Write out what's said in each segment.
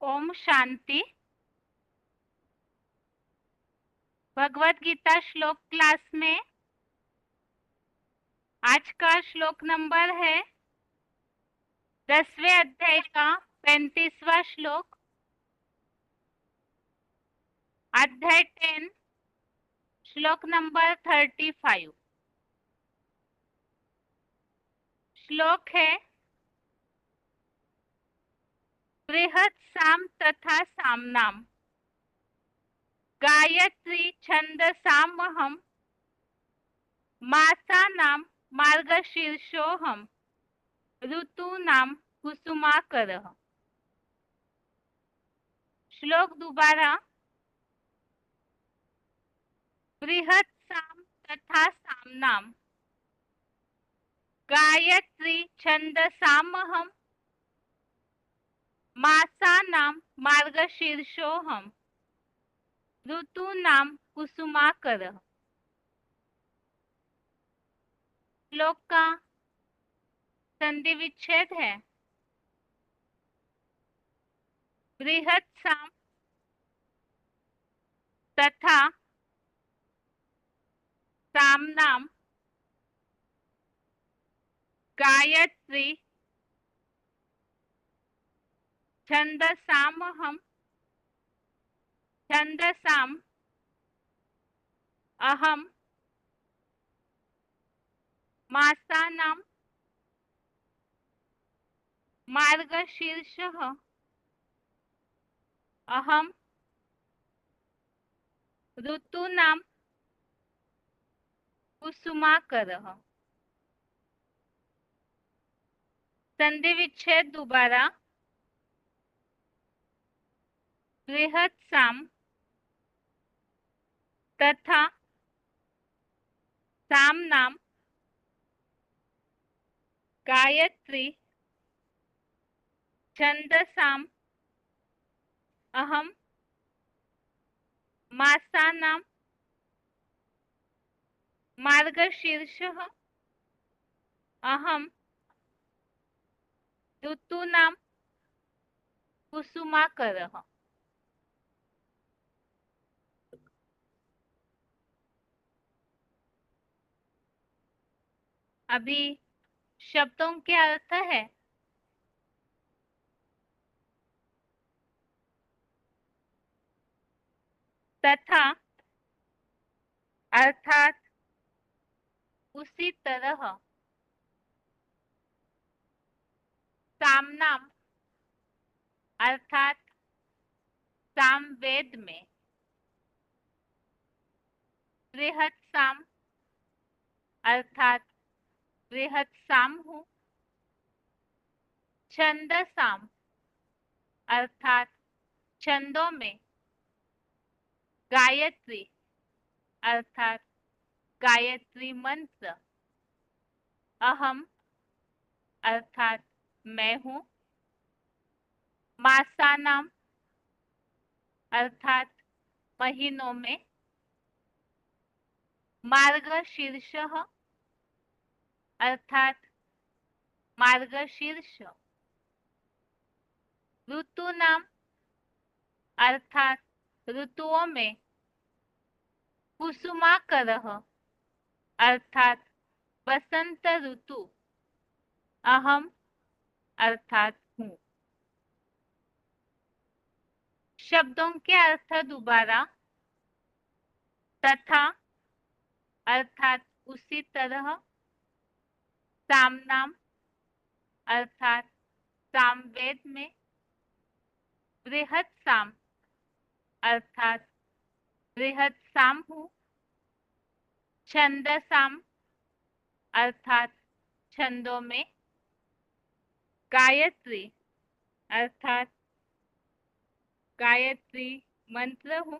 ओम शांति। भगवत गीता श्लोक क्लास में आज का श्लोक नंबर है 10वें अध्याय का 35वां श्लोक। अध्याय 10 श्लोक नंबर 35। श्लोक है बृहत् साम तथा सामनाम गायत्री छंदसामहम मासानां मार्गशीर्षोऽहम् ऋतूनां कुसुमाकरः। श्लोक दोबारा। बृहत् साम तथा सामनाम गायत्री छंदसामहम मासानां मार्गशीर्षोऽहम् ऋतूनां कुसुमाकरः। श्लोक का संधि विच्छेद है बृहत् साम तथा सामनाम गायत्री छंदसामहम छंदसाम अहम मासानां मार्गशीर्षः अहम ऋतूनां कुसुमाकरः। संधि विच्छेद दोबारा। बृहत् साम तथा सामनाम गायत्री छंदसाम अहम मासानां मार्गशीर्षः अहम ऋतूनां कुसुमाकरः। अभी शब्दों के अर्थ है तथा अर्थात उसी तरह, सामनाम अर्थात सामवेद में, बृहत् साम अर्थात बृहत् साम हूँ, छंदसाम अर्थात छंदों में, गायत्री अर्थात गायत्री मंत्र, अहम अर्थात मैं हूँ, मासानाम अर्थात महीनों में, मार्गशीर्षः अर्थात मार्गशीर्ष, ऋतूनाम अर्थात ऋतुओं में, कुसुमाकरः अर्थात बसंत ऋतु, अहम अर्थात हूँ। शब्दों के अर्थ दोबारा। तथा अर्थात उसी तरह, सामनाम अर्थात सामवेद में, बृहत् साम अर्थात बृहत् साम हूँ, छंदसाम अर्थात छंदों में, गायत्री अर्थात गायत्री मंत्र हूँ,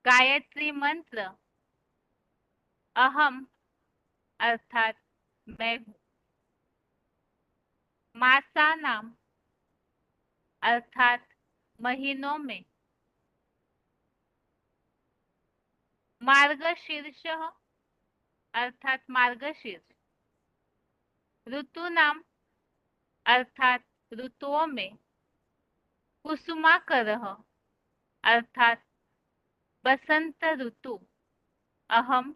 गायत्री मंत्र, अहम अर्थात मैं हूँ, मासानाम अर्थात महीनों में, मार्गशीर्षः अर्थात मार्गशीर्ष, ऋतुनाम अर्थात ऋतुओं में, कुसुमाकरः अर्थात बसंत ऋतु, अहम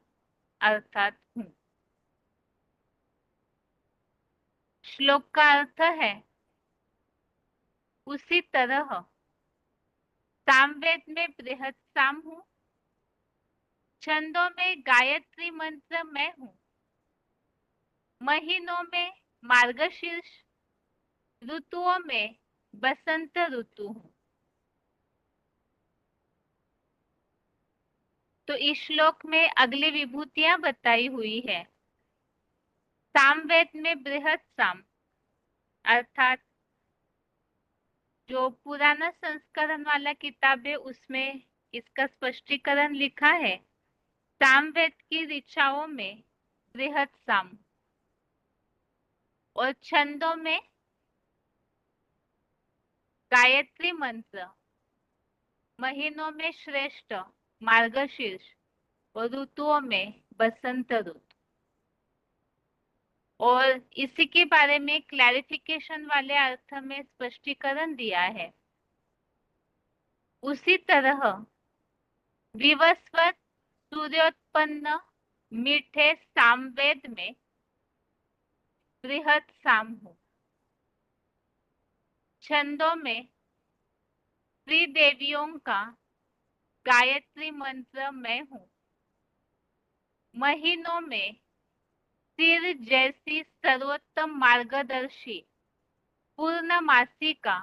अर्थात हूँ। श्लोक का अर्थ है उसी तरह सामवेद में बृहत साम हूँ, छंदों में गायत्री मंत्र मैं हूँ, महीनों में मार्गशीर्ष, ऋतुओं में बसंत ऋतु हूँ। तो इस श्लोक में अगली विभूतियां बताई हुई है। सामवेद में बृहत साम अर्थात जो पुराना संस्करण वाला किताब है उसमें इसका स्पष्टीकरण लिखा है। सामवेद की ऋचाओं में बृहत साम और छंदों में गायत्री मंत्र, महीनों में श्रेष्ठ मार्गशीर्ष और ऋतुओं में बसंत ऋतु। और इसी के बारे में क्लैरिफिकेशन वाले अर्थ में स्पष्टीकरण दिया है। उसी तरह विवस्वत सूर्योत्पन्न मीठे सामवेद में बृहत साम हूँ, छंदों में त्रिदेवियों का गायत्री मंत्र मैं हूँ, महीनों में सिर जैसी सर्वोत्तम मार्गदर्शी पूर्णमासी का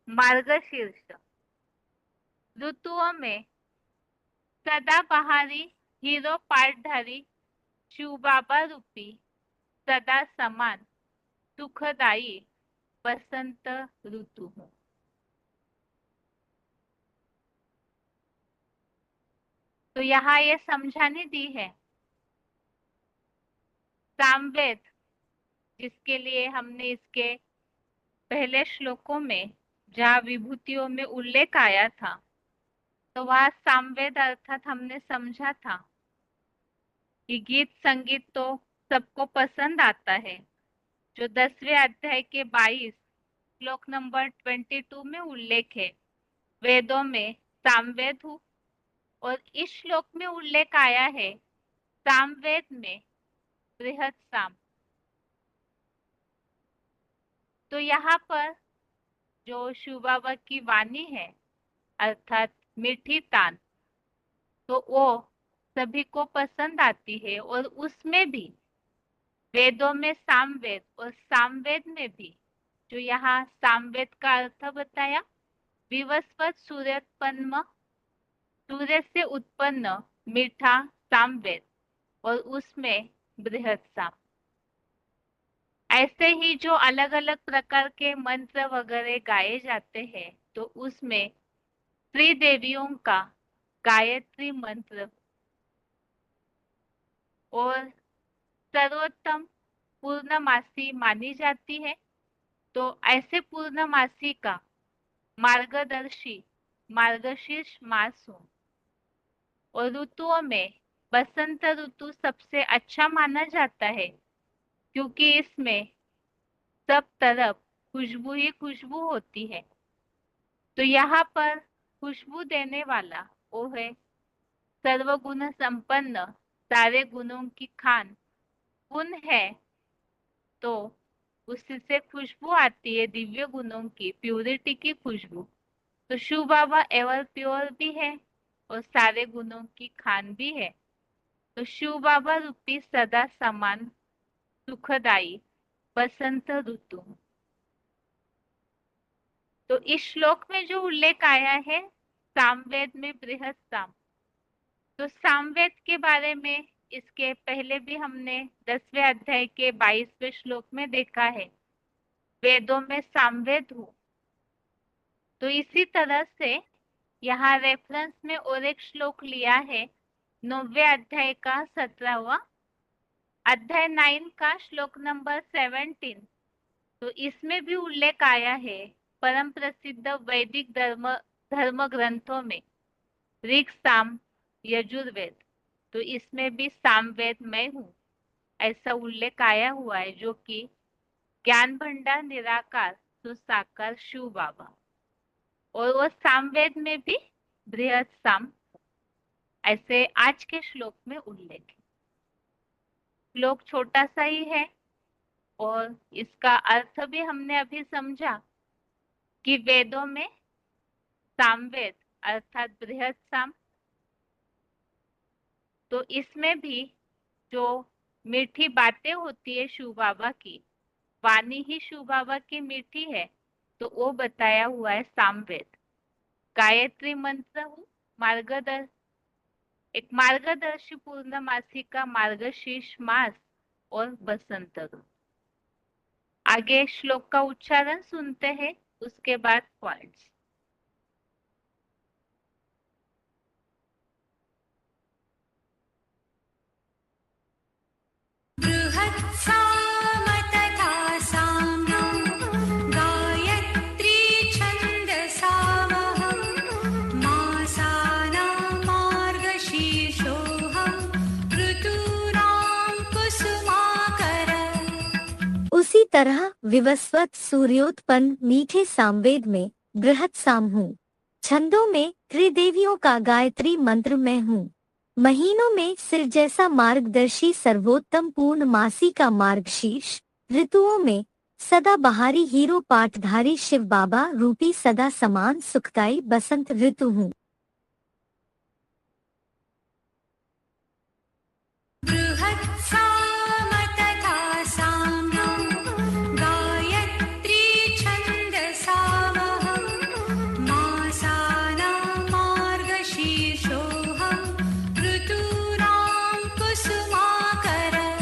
मार्गशीर्ष, ऋतुओं में सदाबहारी हीरो पाठधारी शिवबाबा रूपी सदा समान सुखदायी बसंत ऋतु हूँ। तो यहाँ ये समझाने दी है सामवेद, जिसके लिए हमने इसके पहले श्लोकों में जहाँ विभूतियों में उल्लेख आया था, तो वह सामवेद अर्थात हमने समझा था कि गीत संगीत तो सबको पसंद आता है। जो 10वें अध्याय के 22 श्लोक नंबर 22 में उल्लेख है, वेदों में सामवेद हूँ, और इस श्लोक में उल्लेख आया है सामवेद में बृहत साम। तो यहाँ पर जो शिव बाबा की वाणी है अर्थात मीठी तान, तो वो सभी को पसंद आती है। और उसमें भी वेदों में सामवेद और सामवेद में भी जो यहाँ सामवेद का अर्थ बताया, विवस्वत सूर्योत्पन्न, सूर्य से उत्पन्न मीठा सामवेद और उसमें बृहत साम। ऐसे ही जो अलग अलग प्रकार के मंत्र वगैरह गाए जाते हैं, तो उसमें त्रिदेवियों का गायत्री मंत्र और सर्वोत्तम पूर्णमासी मानी जाती है। तो ऐसे पूर्णमासी का मार्गदर्शी मार्गशीर्ष मास हो, और ऋतुओं में बसंत ऋतु सबसे अच्छा माना जाता है, क्योंकि इसमें सब तरफ खुशबू ही खुशबू होती है। तो यहाँ पर खुशबू देने वाला वो है सर्वगुण संपन्न, सारे गुणों की खान गुण है, तो उससे खुशबू आती है दिव्य गुणों की, प्यूरिटी की खुशबू। तो शिव बाबा एवर प्योर भी है और सारे गुणों की खान भी है। तो शिव बाबा रूपी सदा समान सुखदाई बसंत ऋतु। तो इस श्लोक में जो उल्लेख आया है सामवेद में बृहत साम, तो सामवेद के बारे में इसके पहले भी हमने 10वें अध्याय के 22वें श्लोक में देखा है, वेदों में सामवेद हूँ। तो इसी तरह से यहाँ रेफरेंस में और एक श्लोक लिया है 9वें अध्याय का 17वां अध्याय 9 का श्लोक नंबर 17। तो इसमें भी उल्लेख आया है परम प्रसिद्ध वैदिक धर्म ग्रंथों में ऋग साम यजुर्वेद, तो इसमें भी सामवेद मैं हूँ ऐसा उल्लेख आया हुआ है, जो कि ज्ञान भंडार निराकार तो साकार शिव बाबा। और वो सामवेद में भी बृहत साम ऐसे आज के श्लोक में उल्लेख है। श्लोक छोटा सा ही है और इसका अर्थ भी हमने अभी समझा कि वेदों में सामवेद अर्थात बृहत साम, तो इसमें भी जो मीठी बातें होती है शिव बाबा की, वाणी ही शिव बाबा की मीठी है, तो वो बताया हुआ है सामवेद। गायत्री मंत्र हूँ एक मार्गदर्शी पूर्णमासी का मार्गशीर्ष मास और बसंत ऋतु। आगे श्लोक का उच्चारण सुनते हैं, उसके बाद पॉइंट्स। बृहत्साम तथा साम्यं गायत्री छन्दसामहं मासानां मार्गशीर्षोऽहं ऋतूनां कुसुमाकरः। उसी तरह विवस्वत सूर्योत्पन्न मीठे सामवेद में बृहत साम हूँ। छंदों में त्रिदेवियों का गायत्री मंत्र में हूँ। महीनों में सिर जैसा मार्गदर्शी सर्वोत्तम पूर्णमासी का मार्गशीर्ष, ऋतुओं में सदा बहारी हीरो पाठधारी शिव बाबा रूपी सदा समान सुखदायी बसंत ऋतु हूँ। बृहत्साम तथा साम्यं गायत्री छन्दसामहं मासानां मार्गशीर्षोऽहं ऋतूनां कुसुमाकरः।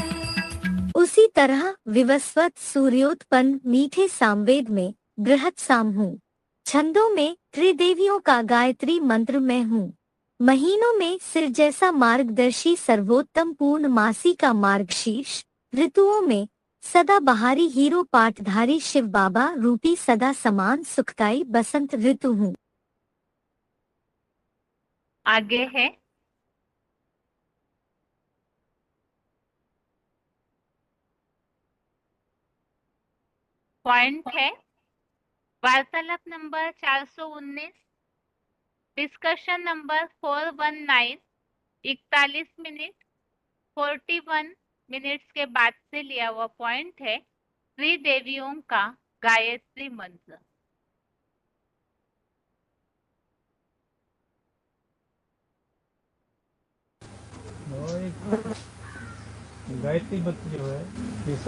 उसी तरह विवस्वत सूर्योत्पन्न मीठे सामवेद में बृहत साम हूँ। छंदों में त्रिदेवियों का गायत्री मंत्र में हूँ। महीनों में सिर जैसा मार्गदर्शी सर्वोत्तम पूर्णमासी का मार्गशीर्ष, ऋतुओं में सदा बहारी हीरो पाठधारी शिव बाबा रूपी सदा समान सुखदायी बसंत ऋतु हूँ। आगे है पॉइंट है वार्तालाप number 419, discussion number 419, 41 minute 41 minutes के बाद से लिया हुआ पॉइंट है त्रिदेवियों का गायत्री मंत्र। गायत्री मंत्र जो है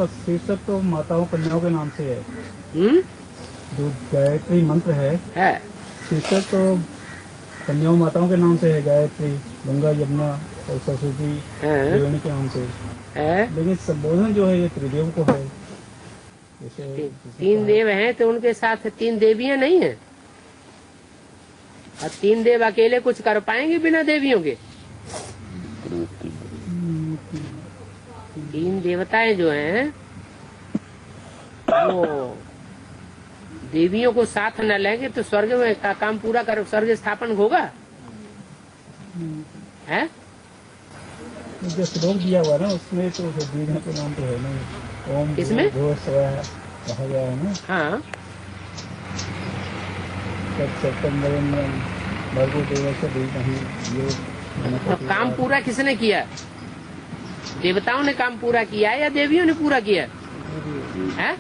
शीर्षक तो माताओं कन्याओं के नाम से है। जो गायत्री मंत्र है शीर्षक तो कन्याओं माताओं के नाम से है। गायत्री गंगा यमुना और सरस्वती त्रिवेणी के नाम से है। लेकिन संबोधन जो है ये त्रिदेव को है। जैसे तीन देव हैं तो उनके साथ तीन देवियां नहीं है। और तीन देव अकेले कुछ कर पाएंगे बिना देवियों के? तीन देवताएं जो हैं वो देवियों को साथ न लेंगे तो स्वर्ग में का काम पूरा कर स्वर्ग स्थापन होगा है? जो श्लोक दिया हुआ ना उसमें तो देवियों के नाम तो है नहीं। ओम इसमें कहा गया है ना। हाँ तो काम पूरा किसने किया? देवताओं ने काम पूरा किया है या देवियों ने पूरा किया है?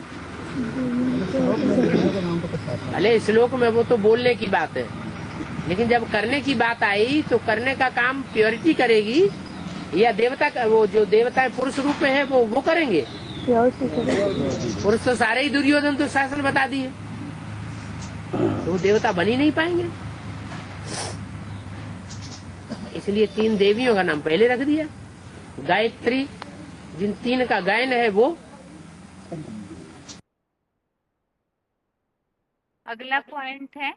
अरे श्लोक में वो तो बोलने की बात है, लेकिन जब करने की बात आई तो करने का काम प्योरिटी करेगी या देवता का? वो जो देवता पुरुष रूप में है वो करेंगे। पुरुष तो सारे ही दुर्योधन तो शासन बता दिए, तो वो देवता बन ही नहीं पाएंगे। इसलिए तीन देवियों का नाम पहले रख दिया। गायत्री जिन तीन का गायन है वो। अगला पॉइंट है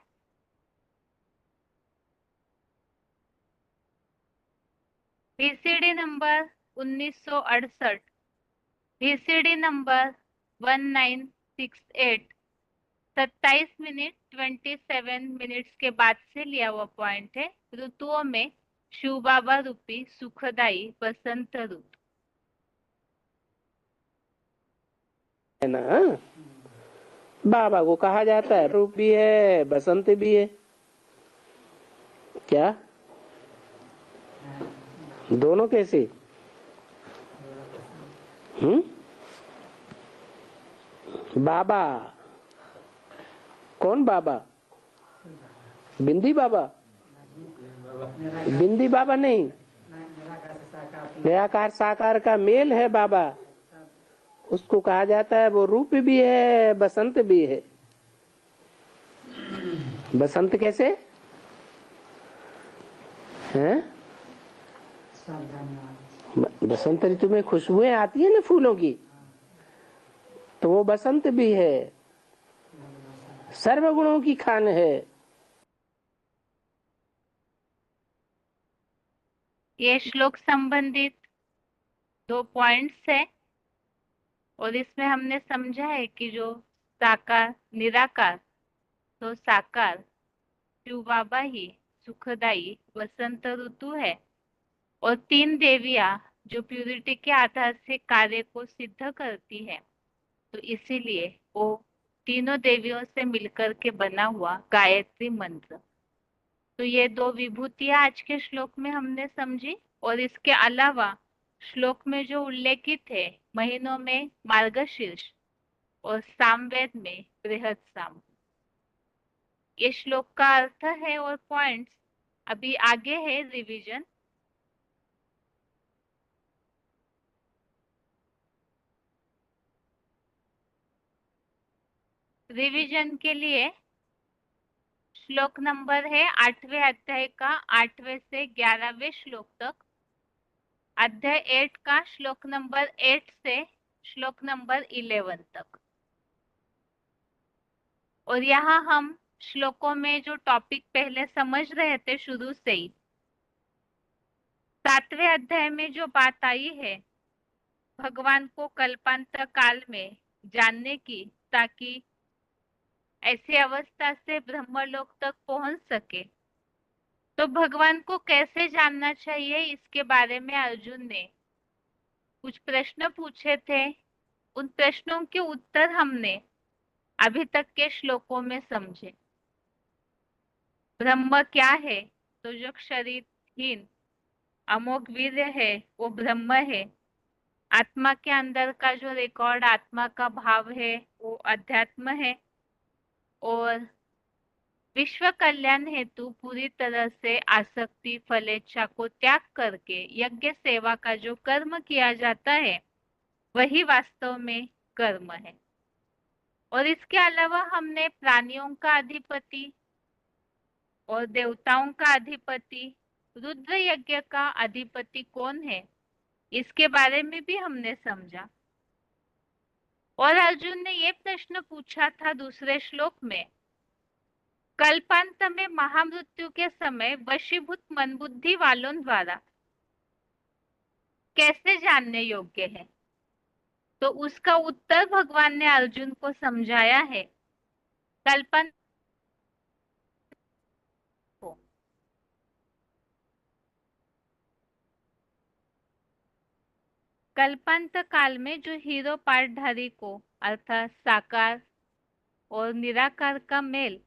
VCD number 1968, VCD number 1968, 27 minute 27 minutes के बाद से लिया हुआ पॉइंट है ऋतुओं में शिव बाबा रूपी सुखदायी बसंत ऋतु। है ना। बाबा को कहा जाता है रूप भी है, बसंत भी है। क्या दोनों कैसे? बाबा कौन बाबा? बिंदी बाबा? बिंदी बाबा नहीं, निराकार साकार का मेल है बाबा। उसको कहा जाता है वो रूप भी है, बसंत भी है। बसंत कैसे हैं? बसंत ऋतु में खुशबुएं आती है ना फूलों की, तो वो बसंत भी है, सर्वगुणों की खान है। ये श्लोक संबंधित 2 पॉइंट्स है और इसमें हमने समझा है कि जो साकार निराकार तो साकार शिव बाबा ही सुखदाई वसंत ऋतु है और 3 देवियां जो प्यूरिटी के आधार से कार्य को सिद्ध करती है, तो इसीलिए वो तीनों देवियों से मिलकर के बना हुआ गायत्री मंत्र। तो ये 2 विभूतियां आज के श्लोक में हमने समझी और इसके अलावा श्लोक में जो उल्लेखित है महीनों में मार्गशीर्ष और सामवेद में बृहद साम, ये श्लोक का अर्थ है और पॉइंट्स अभी आगे है रिवीजन। रिवीजन के लिए श्लोक नंबर है 8वें अध्याय का 8वें से 11वें श्लोक तक, अध्याय 8 का श्लोक नंबर 8 से श्लोक नंबर 11 तक। और यहाँ हम श्लोकों में जो टॉपिक पहले समझ रहे थे शुरू से ही, 7वें अध्याय में जो बात आई है भगवान को कल्पांतर काल में जानने की, ताकि ऐसी अवस्था से ब्रह्मलोक तक पहुंच सके, तो भगवान को कैसे जानना चाहिए इसके बारे में अर्जुन ने कुछ प्रश्न पूछे थे। उन प्रश्नों के उत्तर हमने अभी तक के श्लोकों में समझे। ब्रह्म क्या है? तो जो शरीरहीन अमोघ वीर्य है वो ब्रह्म है। आत्मा के अंदर का जो रिकॉर्ड आत्मा का भाव है वो अध्यात्म है। और विश्व कल्याण हेतु पूरी तरह से आसक्ति फलेच्छा को त्याग करके यज्ञ सेवा का जो कर्म किया जाता है वही वास्तव में कर्म है। और इसके अलावा हमने प्राणियों का अधिपति और देवताओं का अधिपति रुद्र यज्ञ का अधिपति कौन है इसके बारे में भी हमने समझा। और अर्जुन ने ये प्रश्न पूछा था दूसरे श्लोक में, कल्पांत में महामृत्यु के समय वशीभूत मन बुद्धि वालों द्वारा कैसे जानने योग्य है? तो उसका उत्तर भगवान ने अर्जुन को समझाया है। कल्पांत कल्पांत काल में जो हीरो पाठधारी को अर्थात साकार और निराकार का मेल,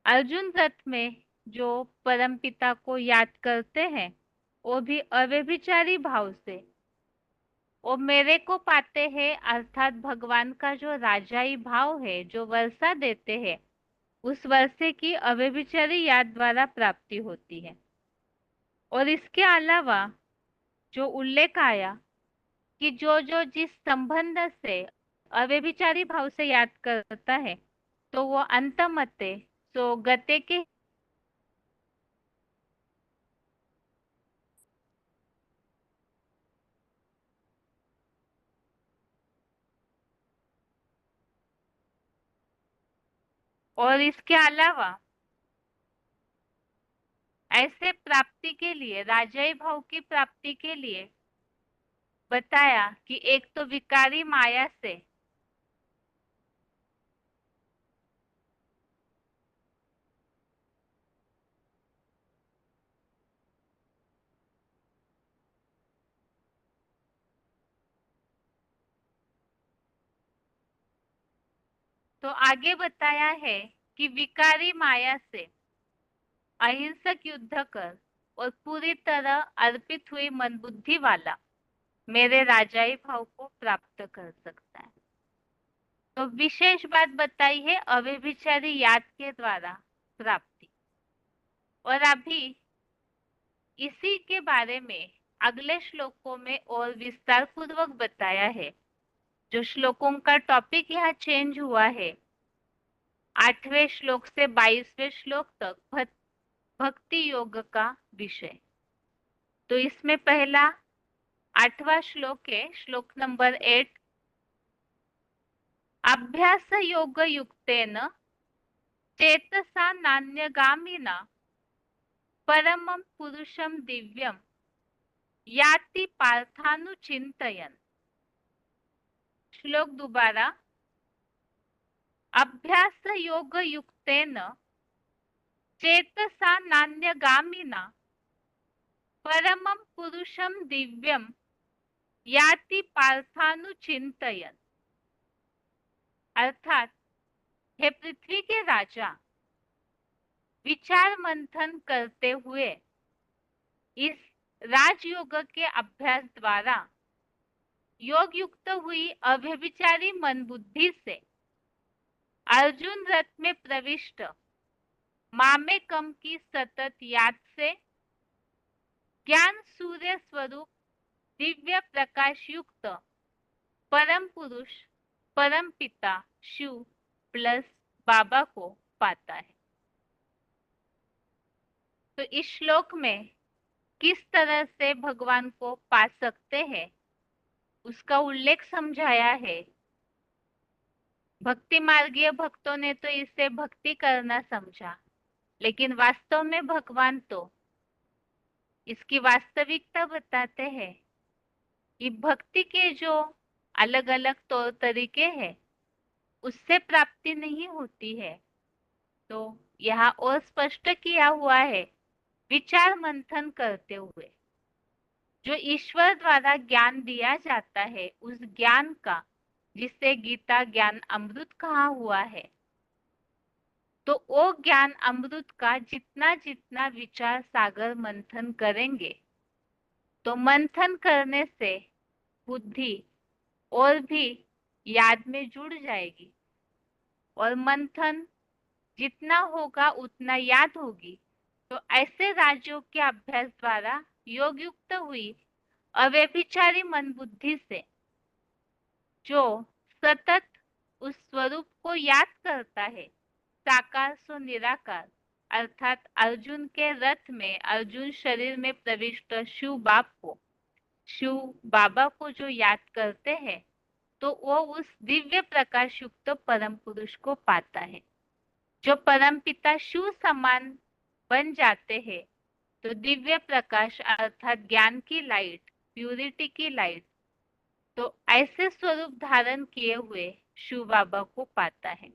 अर्जुन रथ में जो परम पिता को याद करते हैं वो भी अव्यभिचारी भाव से, वो मेरे को पाते हैं अर्थात भगवान का जो राजाई भाव है जो वर्षा देते हैं, उस वर्षे की अव्यभिचारी याद द्वारा प्राप्ति होती है। और इसके अलावा जो उल्लेख आया कि जो जो जिस संबंध से अव्यभिचारी भाव से याद करता है तो वो अंतमते सो गते के और इसके अलावा ऐसे प्राप्ति के लिए राजाई भाव की प्राप्ति के लिए बताया कि एक तो विकारी माया से तो आगे बताया है कि विकारी माया से अहिंसक युद्ध कर और पूरी तरह अर्पित हुई मन बुद्धि वाला मेरे राजाई भाव को प्राप्त कर सकता है। तो विशेष बात बताई है अव्यभिचारी याद के द्वारा प्राप्ति। और अभी इसी के बारे में अगले श्लोकों में और विस्तार पूर्वक बताया है। जो श्लोकों का टॉपिक यहाँ चेंज हुआ है, 8वें श्लोक से 22वें श्लोक तक भक्ति योग का विषय। तो इसमें पहला 8वां श्लोक है, श्लोक नंबर 8। अभ्यास योग युक्तेन चेतसा नान्यगामिना परमं पुरुषं दिव्यं याति पार्थानुचिंतयन्। श्लोक दोबारा। अभ्यास योग युक्तेन चेतसा नान्यगामिना परमं पुरुषं दिव्यं याति पार्थानुचिंतयन्। अर्थात हे पृथ्वी के राजा, विचार मंथन करते हुए इस राजयोग के अभ्यास द्वारा योग युक्त हुई अव्यभिचारी मन बुद्धि से अर्जुन रथ में प्रविष्ट मामेकम की सतत याद से ज्ञान सूर्य स्वरूप दिव्य प्रकाश युक्त परम पुरुष परम पिता शिव प्लस बाबा को पाता है। तो इस श्लोक में किस तरह से भगवान को पा सकते हैं उसका उल्लेख समझाया है। भक्ति मार्गीय भक्तों ने तो इसे भक्ति करना समझा, लेकिन वास्तव में भगवान तो इसकी वास्तविकता बताते हैं कि भक्ति के जो अलग अलग तौर तरीके हैं उससे प्राप्ति नहीं होती है। तो यहाँ और स्पष्ट किया हुआ है, विचार मंथन करते हुए जो ईश्वर द्वारा ज्ञान दिया जाता है उस ज्ञान का, जिसे गीता ज्ञान अमृत कहा हुआ है, तो वो ज्ञान अमृत का जितना जितना विचार सागर मंथन करेंगे तो मंथन करने से बुद्धि और भी याद में जुड़ जाएगी और मंथन जितना होगा उतना याद होगी। तो ऐसे राजयोग के अभ्यास द्वारा योग युक्त हुई अव्यभिचारी मन बुद्धि से जो सतत उस स्वरूप को याद करता है, साकार सो निराकार, अर्थात अर्जुन के रथ में अर्जुन शरीर में प्रविष्ट शिव बाबा को जो याद करते हैं तो वो उस दिव्य प्रकाश युक्त परम पुरुष को पाता है। जो परम पिता शिव समान बन जाते हैं तो दिव्य प्रकाश अर्थात ज्ञान की लाइट, प्यूरिटी की लाइट, तो ऐसे स्वरूप धारण किए हुए शिव बाबा को पाता है।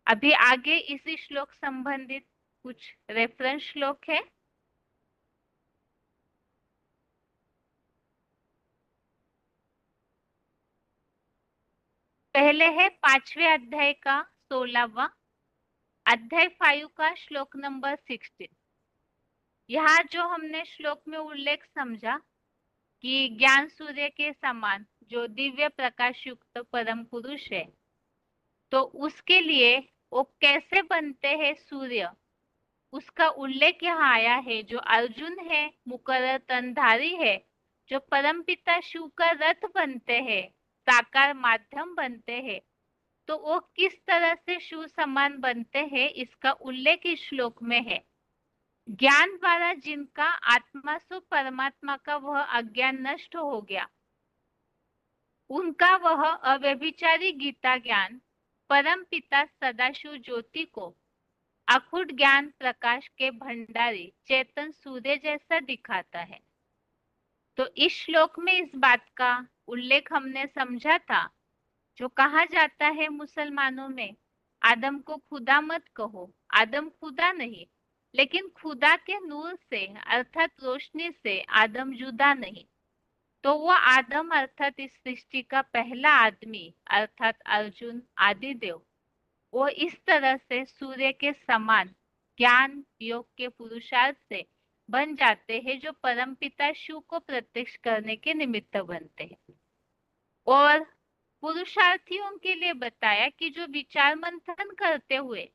अभी आगे इसी श्लोक संबंधित कुछ रेफरेंस श्लोक है। पहले है 5वें अध्याय का 16वां अध्याय 5 का श्लोक नंबर 16। यहाँ जो हमने श्लोक में उल्लेख समझा कि ज्ञान सूर्य के समान जो दिव्य प्रकाश युक्त परम पुरुष है, तो उसके लिए वो कैसे बनते हैं सूर्य, उसका उल्लेख यहाँ आया है। जो अर्जुन है मुकर्रर तनधारी है, जो परम पिता शिव का रथ बनते हैं, साकार माध्यम बनते हैं, तो वो किस तरह से शिव समान बनते हैं इसका उल्लेख इस श्लोक में है। ज्ञान द्वारा जिनका आत्मा सो परमात्मा का वह अज्ञान नष्ट हो गया, उनका वह अव्यभिचारी गीता ज्ञान परम पिता सदाशिव ज्योति को अखुट ज्ञान प्रकाश के भंडारी चेतन सूर्य जैसा दिखाता है। तो इस श्लोक में इस बात का उल्लेख हमने समझा था, जो कहा जाता है मुसलमानों में, आदम को खुदा मत कहो। आदम खुदा नहीं, लेकिन खुदा के नूर से अर्थात रोशनी से आदम जुदा नहीं। तो वो आदम अर्थात इस सृष्टि का पहला आदमी अर्थात अर्जुन आदिदेव, वो इस तरह से सूर्य के समान ज्ञान योग के पुरुषार्थ से बन जाते हैं जो परमपिता शिव को प्रत्यक्ष करने के निमित्त बनते हैं। और पुरुषार्थियों के लिए बताया कि जो विचार मंथन करते हुए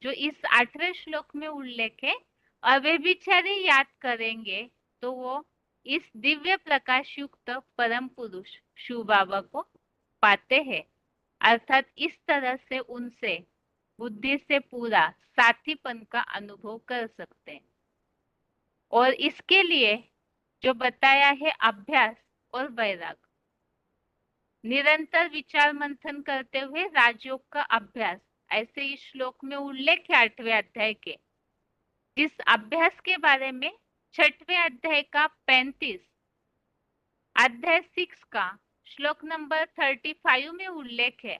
जो इस 8वें श्लोक में उल्लेख है अव्यभिचारी याद करेंगे तो वो इस दिव्य प्रकाश युक्त परम पुरुष शिव बाबा को पाते हैं, अर्थात इस तरह से उनसे बुद्धि से पूरा साथीपन का अनुभव कर सकते हैं। और इसके लिए जो बताया है अभ्यास और वैराग, निरंतर विचार मंथन करते हुए राजयोग का अभ्यास, ऐसे इस श्लोक में उल्लेख है 8वें अध्याय के। इस अभ्यास के बारे में 6वें अध्याय का 35 अध्याय 6 का श्लोक नंबर 35 में उल्लेख है।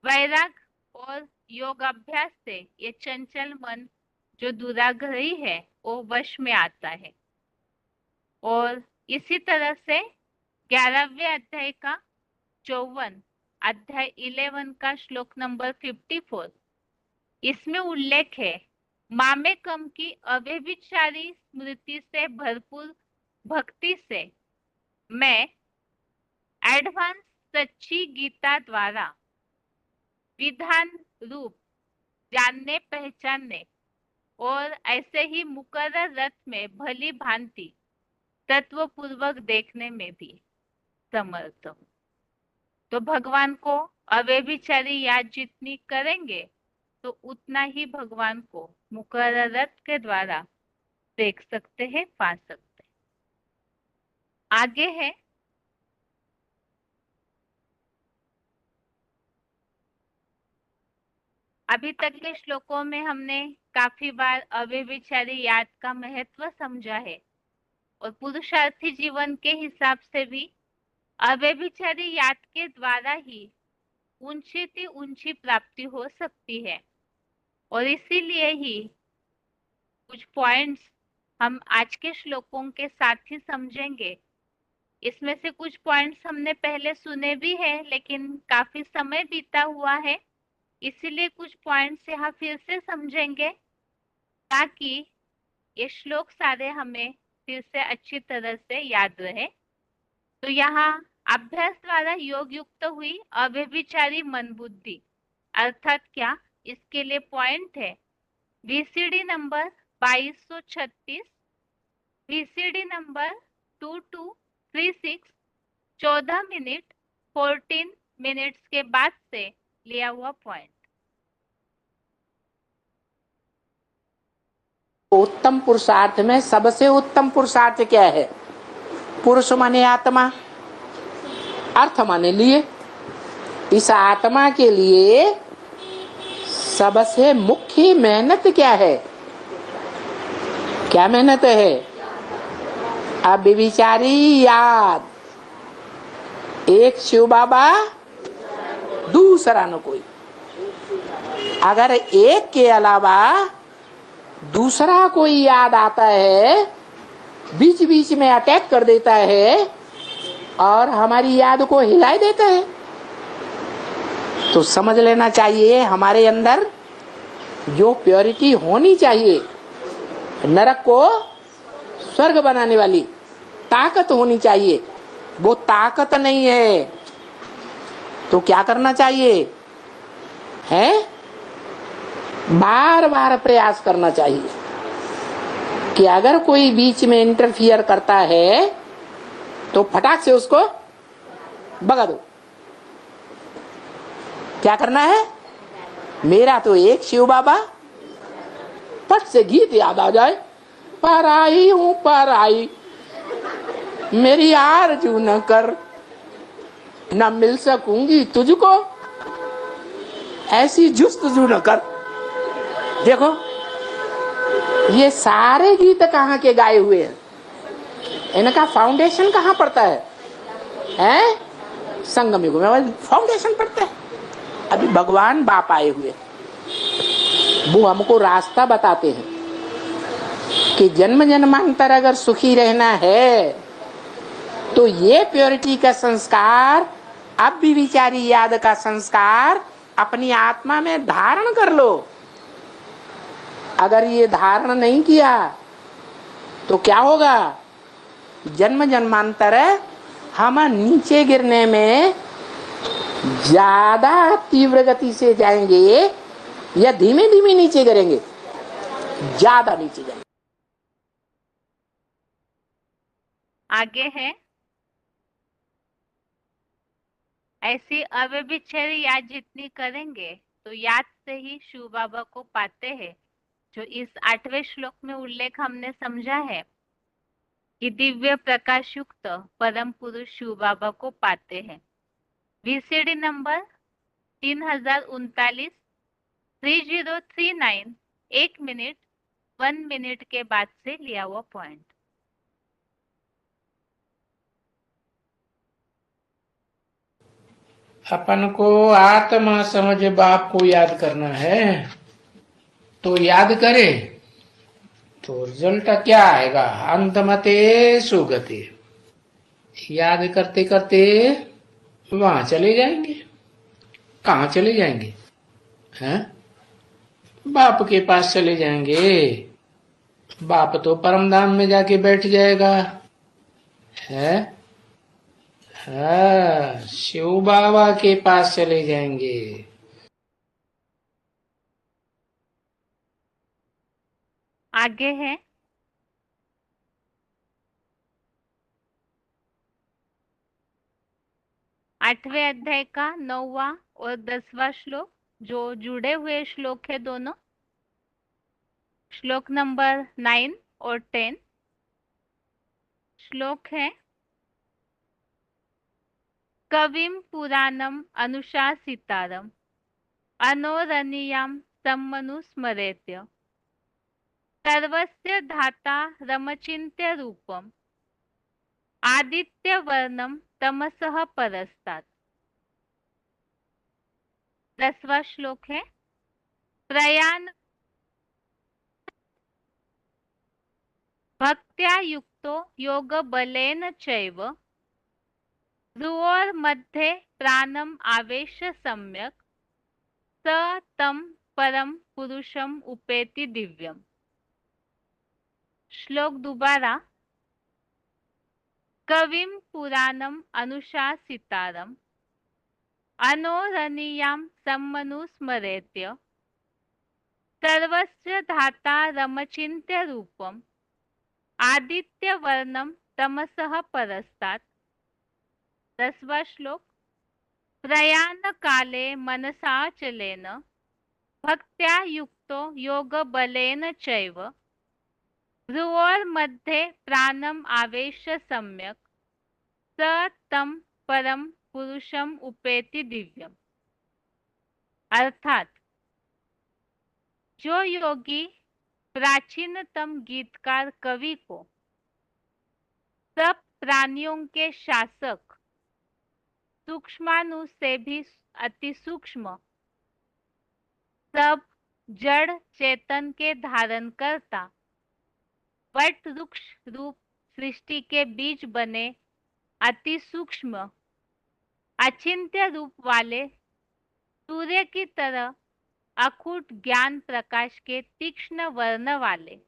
वैराग और योग अभ्यास से ये चंचल मन जो दुराग्रही है वो वश में आता है। और इसी तरह से 11वें अध्याय का 54 अध्याय 11 का श्लोक नंबर 54, इसमें उल्लेख है मामेकम की अव्यभिचारी स्मृति से भरपूर भक्ति से मैं एडवांस सच्ची गीता द्वारा विधान रूप जानने पहचानने और ऐसे ही मुकर्रर रथ में भली भांति तत्वपूर्वक देखने में भी समर्थ हूं। तो भगवान को अव्यभिचारी याद जितनी करेंगे तो उतना ही भगवान को मुकर्रर रथ के द्वारा देख सकते हैं, पा सकते हैं। आगे है अभी तक के श्लोकों में हमने काफी बार अव्यभिचारी याद का महत्व समझा है और पुरुषार्थी जीवन के हिसाब से भी अव्यभिचारी याद के द्वारा ही ऊंची प्राप्ति हो सकती है। और इसीलिए ही कुछ पॉइंट्स हम आज के श्लोकों के साथ ही समझेंगे। इसमें से कुछ पॉइंट्स हमने पहले सुने भी हैं लेकिन काफी समय बीता हुआ है, इसीलिए कुछ पॉइंट्स यहाँ फिर से समझेंगे ताकि ये श्लोक सारे हमें फिर से अच्छी तरह से याद रहे। तो यहाँ अभ्यास द्वारा योग युक्त हुई अव्यभिचारी मन बुद्धि अर्थात क्या, इसके लिए पॉइंट है VCD number 2236, VCD number 2236, 14 minute 14 minutes के बाद से लिया हुआ पॉइंट। उत्तम पुरुषार्थ में सबसे उत्तम पुरुषार्थ क्या है? पुरुष माने आत्मा, अर्थ माने लिए। इस आत्मा के लिए सबसे मुख्य मेहनत क्या है? क्या मेहनत है? अव्यभिचारी याद, एक शिव बाबा दूसरा न कोई। अगर एक के अलावा दूसरा कोई याद आता है, बीच बीच में अटैक कर देता है और हमारी याद को हिला देता है, तो समझ लेना चाहिए हमारे अंदर जो प्योरिटी होनी चाहिए, नरक को स्वर्ग बनाने वाली ताकत होनी चाहिए, वो ताकत नहीं है। तो क्या करना चाहिए है? बार बार प्रयास करना चाहिए कि अगर कोई बीच में इंटरफियर करता है तो फटाक से उसको भगा दो। क्या करना है? मेरा तो एक शिव बाबा, पट से गीत याद आ जाए, पर आई हूं पर आई, मेरी आरज़ू न कर, न मिल सकूंगी तुझको, ऐसी जुस्तजू न कर। देखो ये सारे गीत कहाँ के गाए हुए हैं, इनका फाउंडेशन कहाँ पड़ता है? संगम युग में फाउंडेशन पड़ता है। अभी भगवान बाप आए हुए, वो हमको रास्ता बताते हैं। कि जन्म जन्मांतर अगर सुखी रहना है तो ये प्योरिटी का संस्कार, अब भी विचारी याद का संस्कार अपनी आत्मा में धारण कर लो। अगर ये धारण नहीं किया तो क्या होगा? जन्म जन्मांतर हम नीचे गिरने में ज्यादा तीव्र गति से जाएंगे या धीमे धीमे नीचे गिरेंगे? ज्यादा नीचे जाएंगे। आगे है, ऐसी अव्यभिचारी याद जितनी करेंगे तो याद से ही शिव बाबा को पाते हैं। जो इस 8वें श्लोक में उल्लेख हमने समझा है कि दिव्य प्रकाश युक्त परम पुरुष शिव बाबा को पाते हैं। वीसीडी नंबर 3039 3039 1 मिनट 1 मिनट के बाद से लिया हुआ पॉइंट। अपन को आत्मा समझ बाप को याद करना है तो याद करे तो रिजल्ट क्या आएगा? अंतमते सुगति। याद करते करते वहां चले जाएंगे। कहाँ चले जाएंगे? हैं? बाप के पास चले जाएंगे। बाप तो परम धाम में जाके बैठ जाएगा। है? हाँ, शिव बाबा के पास चले जाएंगे। आगे है, आठवें अध्याय का 9वां और 10वां श्लोक, जो जुड़े हुए श्लोक है दोनों। श्लोक नंबर 9 और 10 श्लोक है, कविम पुराणम अनुशासितारम अनोरणीयाम सम्मनुस्मरेत्य सर्वस्य धाता रमचिन्त्य रूपम आदित्य वर्णम तमसः परस्तात्। 10वां श्लोक है, प्रयाण भक्त्या युक्तो योग बलेन चैव भ्रुवोर्मध्ये प्राणम आवेश सम्यक स तम परम पुरुषम उपेति दिव्यम। श्लोक दोबारा, कविम पुराणम अनुशासितारम अनोरणीयाम सम्मनुस्मरेत्य सर्वस्य धाता रमचिन्त्य रूपम आदित्य वर्णम तमसः परस्तात्। 10वां श्लोक, प्रयाण काले मनसाचलेन भक्त्या युक्तो योग बलेन चैव भ्रुवोर्मध्ये प्राणम आवेश सम्यक स तम परम पुरुषम उपेति दिव्यम। अर्थात जो योगी प्राचीनतम गीतकार कवि को सब प्राणियों के शासक सूक्ष्माणु से भी अति सूक्ष्म सब जड़ चेतन के धारण करता वट वृक्ष रूप सृष्टि के बीज बने अति सूक्ष्म अचिंत्य रूप वाले सूर्य की तरह अखूट ज्ञान प्रकाश के तीक्ष्ण वर्ण वाले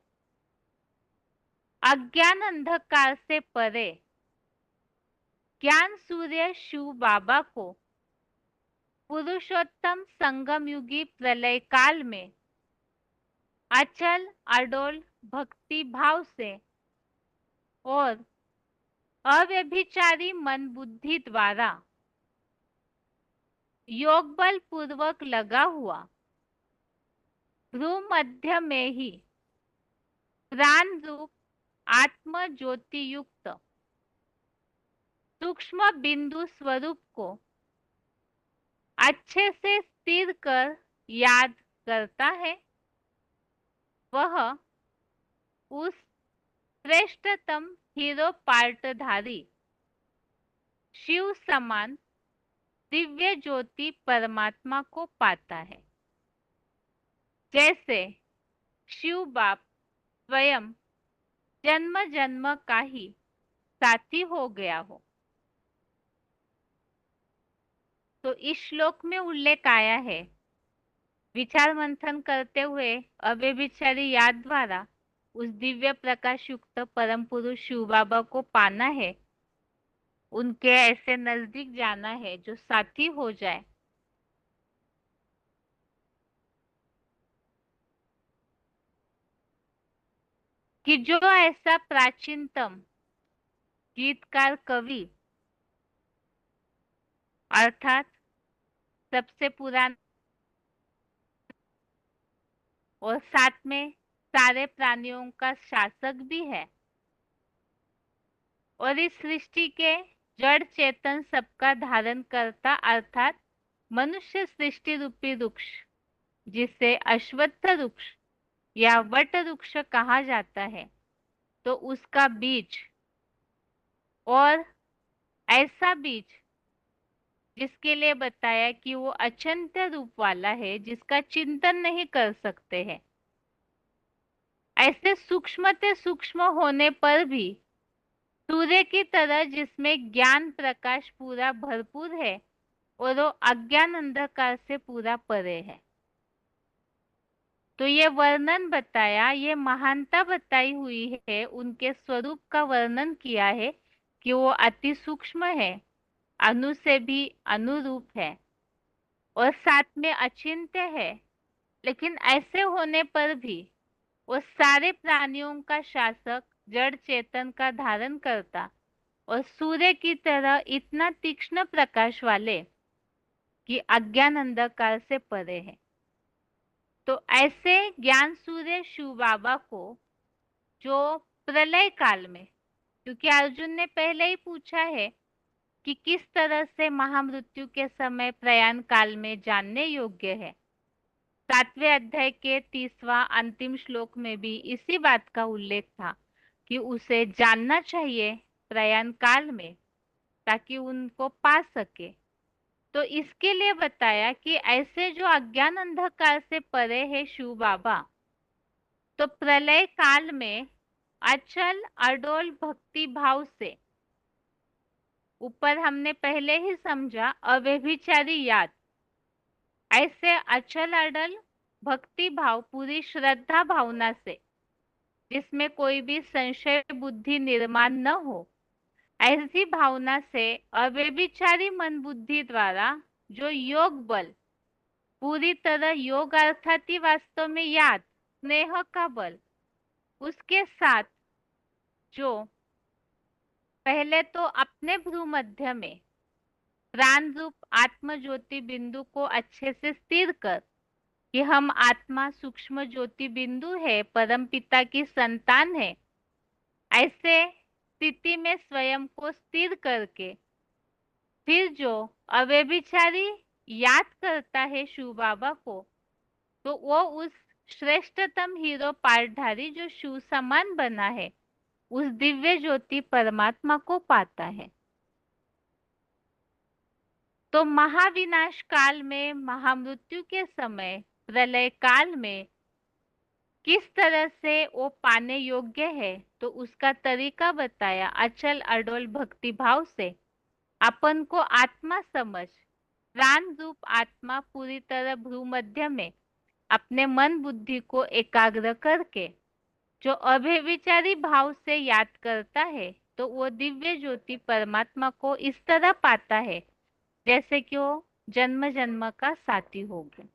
अज्ञान अंधकार से परे ज्ञान सूर्य शिव बाबा को पुरुषोत्तम संगम युगी प्रलय काल में अचल अडोल भक्ति भाव से और अव्यभिचारी मन बुद्धि द्वारा योग बल पूर्वक लगा हुआ भ्रू मध्य में ही प्राण रूप आत्म ज्योति युक्त सूक्ष्म बिंदु स्वरूप को अच्छे से स्थिर कर याद करता है, वह उस श्रेष्ठतम हीरो पार्टधारी शिव समान दिव्य ज्योति परमात्मा को पाता है। जैसे शिव बाप स्वयं जन्म जन्म का ही साथी हो गया हो। तो इस श्लोक में उल्लेख आया है, विचार मंथन करते हुए अव्यभिचारी याद द्वारा उस दिव्य प्रकाश युक्त परम पुरुष शिव बाबा को पाना है, उनके ऐसे नजदीक जाना है जो साथी हो जाए। कि जो ऐसा प्राचीनतम गीतकार कवि अर्थात सबसे पुराना और साथ में सारे प्राणियों का शासक भी है और इस सृष्टि के जड़ चेतन सबका धारण करता अर्थात मनुष्य सृष्टि रूपी वृक्ष, जिसे अश्वत्थ वृक्ष या वट वृक्ष कहा जाता है, तो उसका बीज और ऐसा बीज जिसके लिए बताया कि वो अचिंत्य रूप वाला है, जिसका चिंतन नहीं कर सकते हैं। ऐसे सूक्ष्म होने पर भी सूर्य की तरह जिसमें ज्ञान प्रकाश पूरा भरपूर है और वो अज्ञान अंधकार से पूरा परे है। तो ये वर्णन बताया, ये महानता बताई हुई है, उनके स्वरूप का वर्णन किया है कि वो अति सूक्ष्म है, अणु से भी अनुरूप है और साथ में अचिंत्य है। लेकिन ऐसे होने पर भी वो सारे प्राणियों का शासक, जड़ चेतन का धारण करता और सूर्य की तरह इतना तीक्ष्ण प्रकाश वाले कि अज्ञान अंधकार से परे है। तो ऐसे ज्ञान सूर्य शिव बाबा को जो प्रलय काल में, क्योंकि अर्जुन ने पहले ही पूछा है कि किस तरह से महामृत्यु के समय प्रयाण काल में जानने योग्य है, 7वें अध्याय के 30वां अंतिम श्लोक में भी इसी बात का उल्लेख था कि उसे जानना चाहिए प्रयाण काल में ताकि उनको पा सके। तो इसके लिए बताया कि ऐसे जो अज्ञान अंधकार से परे है शिव बाबा, तो प्रलय काल में अचल अडोल भक्ति भाव से, ऊपर हमने पहले ही समझा अव्यभिचारी याद, ऐसे अचल अडल भक्ति भाव पूरी श्रद्धा भावना से जिसमें कोई भी संशय बुद्धि निर्माण न हो, ऐसी भावना से अव्यभिचारी मन बुद्धि द्वारा जो योग बल, पूरी तरह योग अर्थात ही वास्तव में याद स्नेह का बल, उसके साथ जो पहले तो अपने भ्रू मध्य में प्राण रूप आत्म ज्योति बिंदु को अच्छे से स्थिर कर कि हम आत्मा सूक्ष्म ज्योति बिंदु है, परम पिता की संतान है, ऐसे स्थिति में स्वयं को स्थिर करके फिर जो अव्यभिचारी याद करता है शिव बाबा को, तो वो उस श्रेष्ठतम हीरो पाठधारी जो शिव समान बना है, उस दिव्य ज्योति परमात्मा को पाता है। तो महाविनाश काल में, महामृत्यु के समय, प्रलय काल में किस तरह से वो पाने योग्य है, तो उसका तरीका बताया। अचल अडोल भक्ति भाव से अपन को आत्मा समझ, प्राण रूप आत्मा पूरी तरह भ्रू मध्य में अपने मन बुद्धि को एकाग्र करके जो अव्यभिचारी भाव से याद करता है, तो वो दिव्य ज्योति परमात्मा को इस तरह पाता है जैसे कि वो जन्म जन्म का साथी हो गया।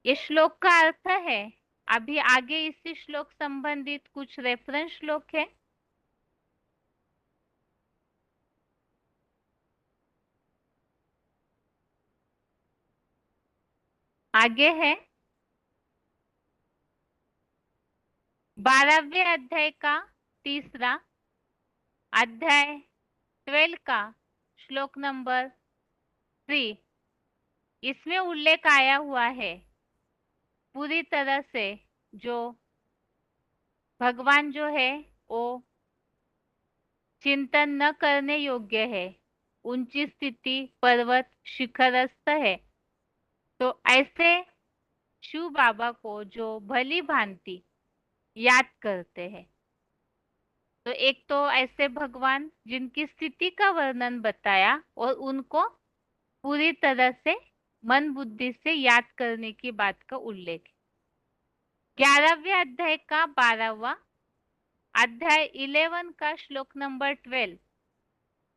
ये श्लोक का अर्थ है। अभी आगे इसी श्लोक संबंधित कुछ रेफरेंस श्लोक है। आगे है 12वें अध्याय का 3रा अध्याय 12 का श्लोक नंबर 3। इसमें उल्लेख आया हुआ है पूरी तरह से जो भगवान जो है वो चिंतन न करने योग्य है, ऊंची स्थिति पर्वत शिखरस्थ है। तो ऐसे शिव बाबा को जो भली भांति याद करते हैं, तो एक तो ऐसे भगवान जिनकी स्थिति का वर्णन बताया और उनको पूरी तरह से मन बुद्धि से याद करने की बात का उल्लेख। 11वें अध्याय का 12वां अध्याय 11 का श्लोक नंबर 12,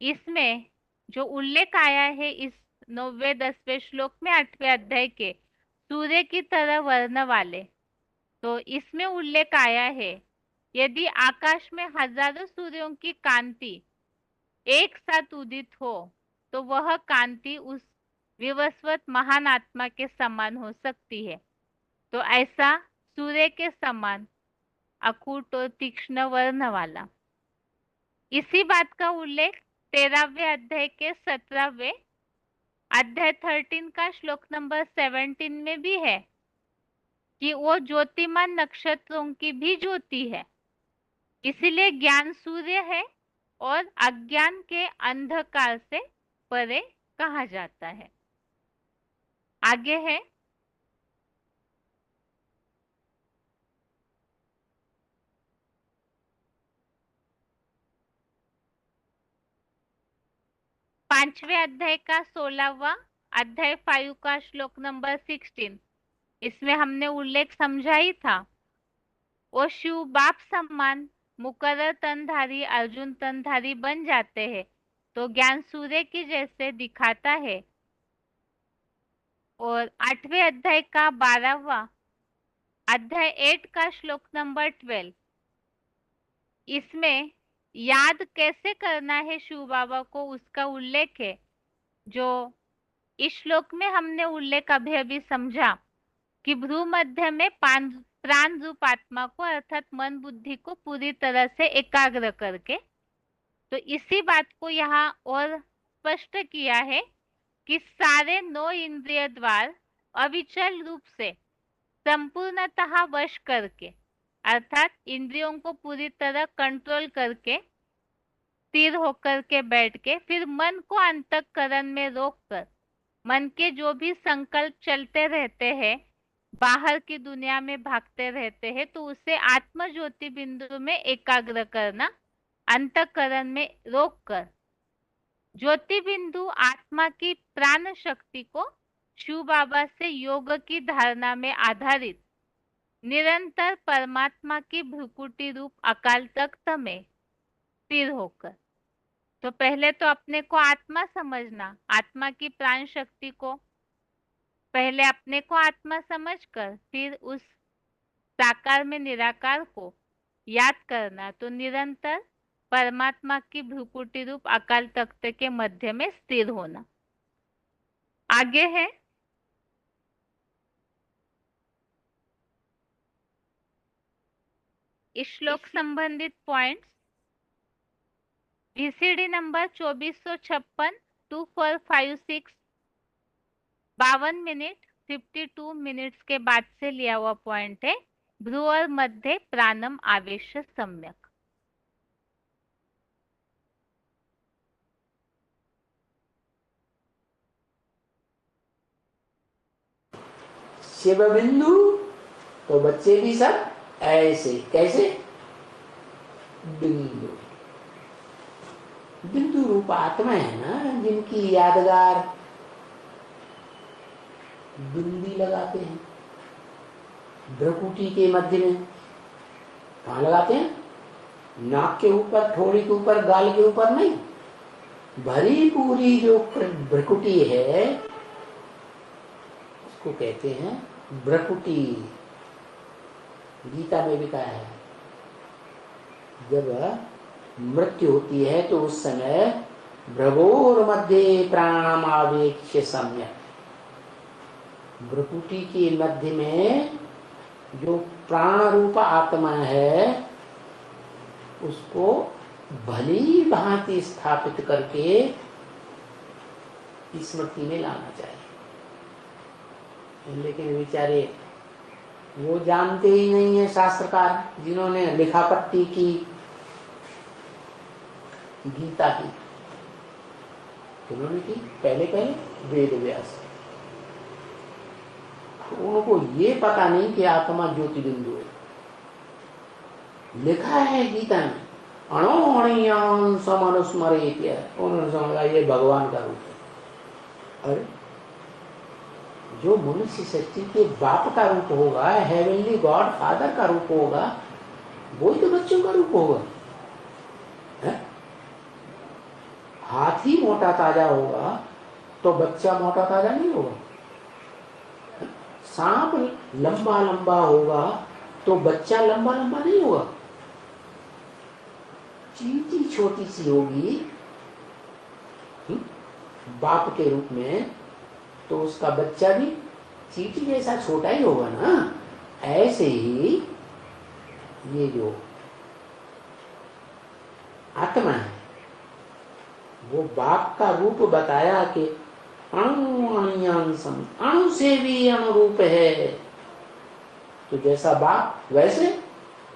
इसमें जो उल्लेख आया है इस 9वें 10वें श्लोक में 8वें अध्याय के सूर्य की तरह वर्ण वाले, तो इसमें उल्लेख आया है यदि आकाश में हजारों सूर्यों की कांति एक साथ उदित हो तो वह कांति उस विवस्वत महान आत्मा के समान हो सकती है। तो ऐसा सूर्य के समान अकूट और तीक्ष्ण वर्ण वाला। इसी बात का उल्लेख 13वें अध्याय के 17वें अध्याय 13 का श्लोक नंबर 17 में भी है कि वो ज्योतिमान नक्षत्रों की भी ज्योति है, इसीलिए ज्ञान सूर्य है और अज्ञान के अंधकार से परे कहा जाता है। आगे है पांचवें अध्याय का 16वां अध्याय 5 का श्लोक नंबर 16, इसमें हमने उल्लेख समझा ही था। वो शिव बाप समान मुकर्रर तनधारी अर्जुन तनधारी बन जाते हैं तो ज्ञान सूर्य की जैसे दिखाता है। और 8वें अध्याय का 12वां अध्याय 8 का श्लोक नंबर 12, इसमें याद कैसे करना है शिव बाबा को उसका उल्लेख है। जो इस श्लोक में हमने उल्लेख अभी समझा कि भ्रू मध्य में प्राण रूप आत्मा को अर्थात मन बुद्धि को पूरी तरह से एकाग्र करके, तो इसी बात को यहाँ और स्पष्ट किया है कि सारे 9 इंद्रिय द्वार अविचल रूप से संपूर्णतः वश करके अर्थात इंद्रियों को पूरी तरह कंट्रोल करके स्थिर होकर के बैठ के फिर मन को अंतःकरण में रोककर मन के जो भी संकल्प चलते रहते हैं बाहर की दुनिया में भागते रहते हैं तो उसे आत्म ज्योति बिंदु में एकाग्र करना, अंतःकरण में रोककर ज्योति बिंदु आत्मा की प्राण शक्ति को शिव बाबा से योग की धारणा में आधारित निरंतर परमात्मा की भ्रुकुटी रूप अकाल तख्त में स्थिर होकर, तो पहले तो अपने को आत्मा समझना, आत्मा की प्राण शक्ति को पहले अपने को आत्मा समझकर फिर उस साकार में निराकार को याद करना, तो निरंतर परमात्मा की भ्रुकुटी रूप अकाल तख्त के मध्य में स्थिर होना। आगे है इस श्लोक संबंधित points VCD number 2456 2456 52 minute 52 minutes के बाद से लिया हुआ पॉइंट है। भ्रुवर मध्य प्राणम आवेश सम्यक। शिव बिंदु तो बच्चे भी सब ऐसे कैसे बिंदु बिंदु रूप आत्मा है ना, जिनकी यादगार बिंदी लगाते हैं भ्रुकुटी के मध्य में। कहाँ लगाते हैं? नाक के ऊपर, थोड़ी के ऊपर, गाल के ऊपर नहीं, भरी पूरी जो भ्रुकुटी है उसको कहते हैं भ्रुकुटी। गीता में भी कहा है जब मृत्यु होती है तो उस समय भ्रवोर मध्य प्राणमावेक्ष्य सम्यक, भ्रुकुटी के मध्य में जो प्राण रूप आत्मा है उसको भली भांति स्थापित करके स्मृति में लाना चाहिए। लेकिन बेचारे वो जानते ही नहीं है शास्त्रकार जिन्होंने लिखापट्टी की गीता की, उन्होंने की पहले वेद व्यास, उनको ये पता नहीं कि आत्मा ज्योति बिंदु है। लिखा है गीता में अणोहणीयांसमनुस्मरेत्, उन्होंने समझा ये भगवान का रूप है। अरे जो मनुष्य सृष्टि के बाप का रूप होगा, हेवनली गॉड फादर का रूप होगा, वो ही तो बच्चों का रूप होगा। हाथी मोटा ताजा होगा तो बच्चा मोटा ताजा नहीं होगा। सांप लंबा लंबा होगा तो बच्चा लंबा लंबा नहीं होगा। चींटी छोटी सी होगी बाप के रूप में तो उसका बच्चा भी चींटी जैसा छोटा ही होगा ना। ऐसे ही ये जो आत्मा है वो बाप का रूप बताया कि अणु अणियांसम, अणु से भी अनुरूप है। तो जैसा बाप वैसे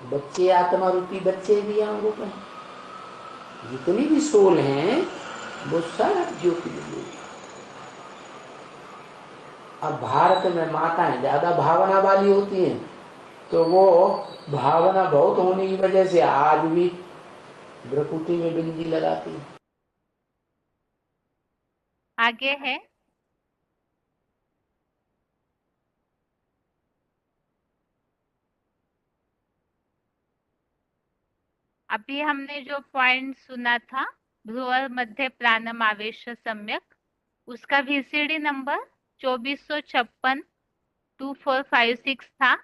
बच्चे, आत्मा रूपी बच्चे भी अनुरूप हैं। जितनी भी सोल हैं वो सब ज्योति है। अब भारत में माताएं ज्यादा भावना वाली होती हैं तो वो भावना बहुत होने की वजह से आज भी भ्रकुटी में बिंदी लगाती है। आगे है अभी हमने जो पॉइंट सुना था भ्रुवर मध्य प्राणम आवेश सम्यक, उसका VCD नंबर 2456 2456 था।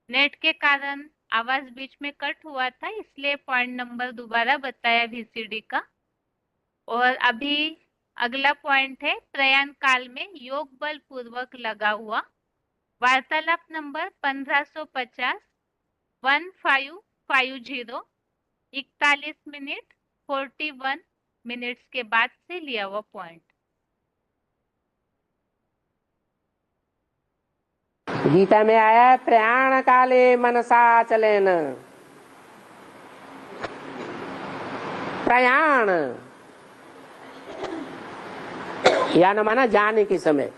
नेट के कारण आवाज बीच में कट हुआ था, इसलिए पॉइंट नंबर दोबारा बताया VCD का। और अभी अगला पॉइंट है प्रयाण काल में योग बल पूर्वक लगा हुआ। वार्तालाप नंबर 1550 1550 41 मिनट 41 मिनट्स के बाद से लिया हुआ पॉइंट। गीता में आया है प्रयाण काले मनसा चलेन। प्रयाण या न माना जाने के समय।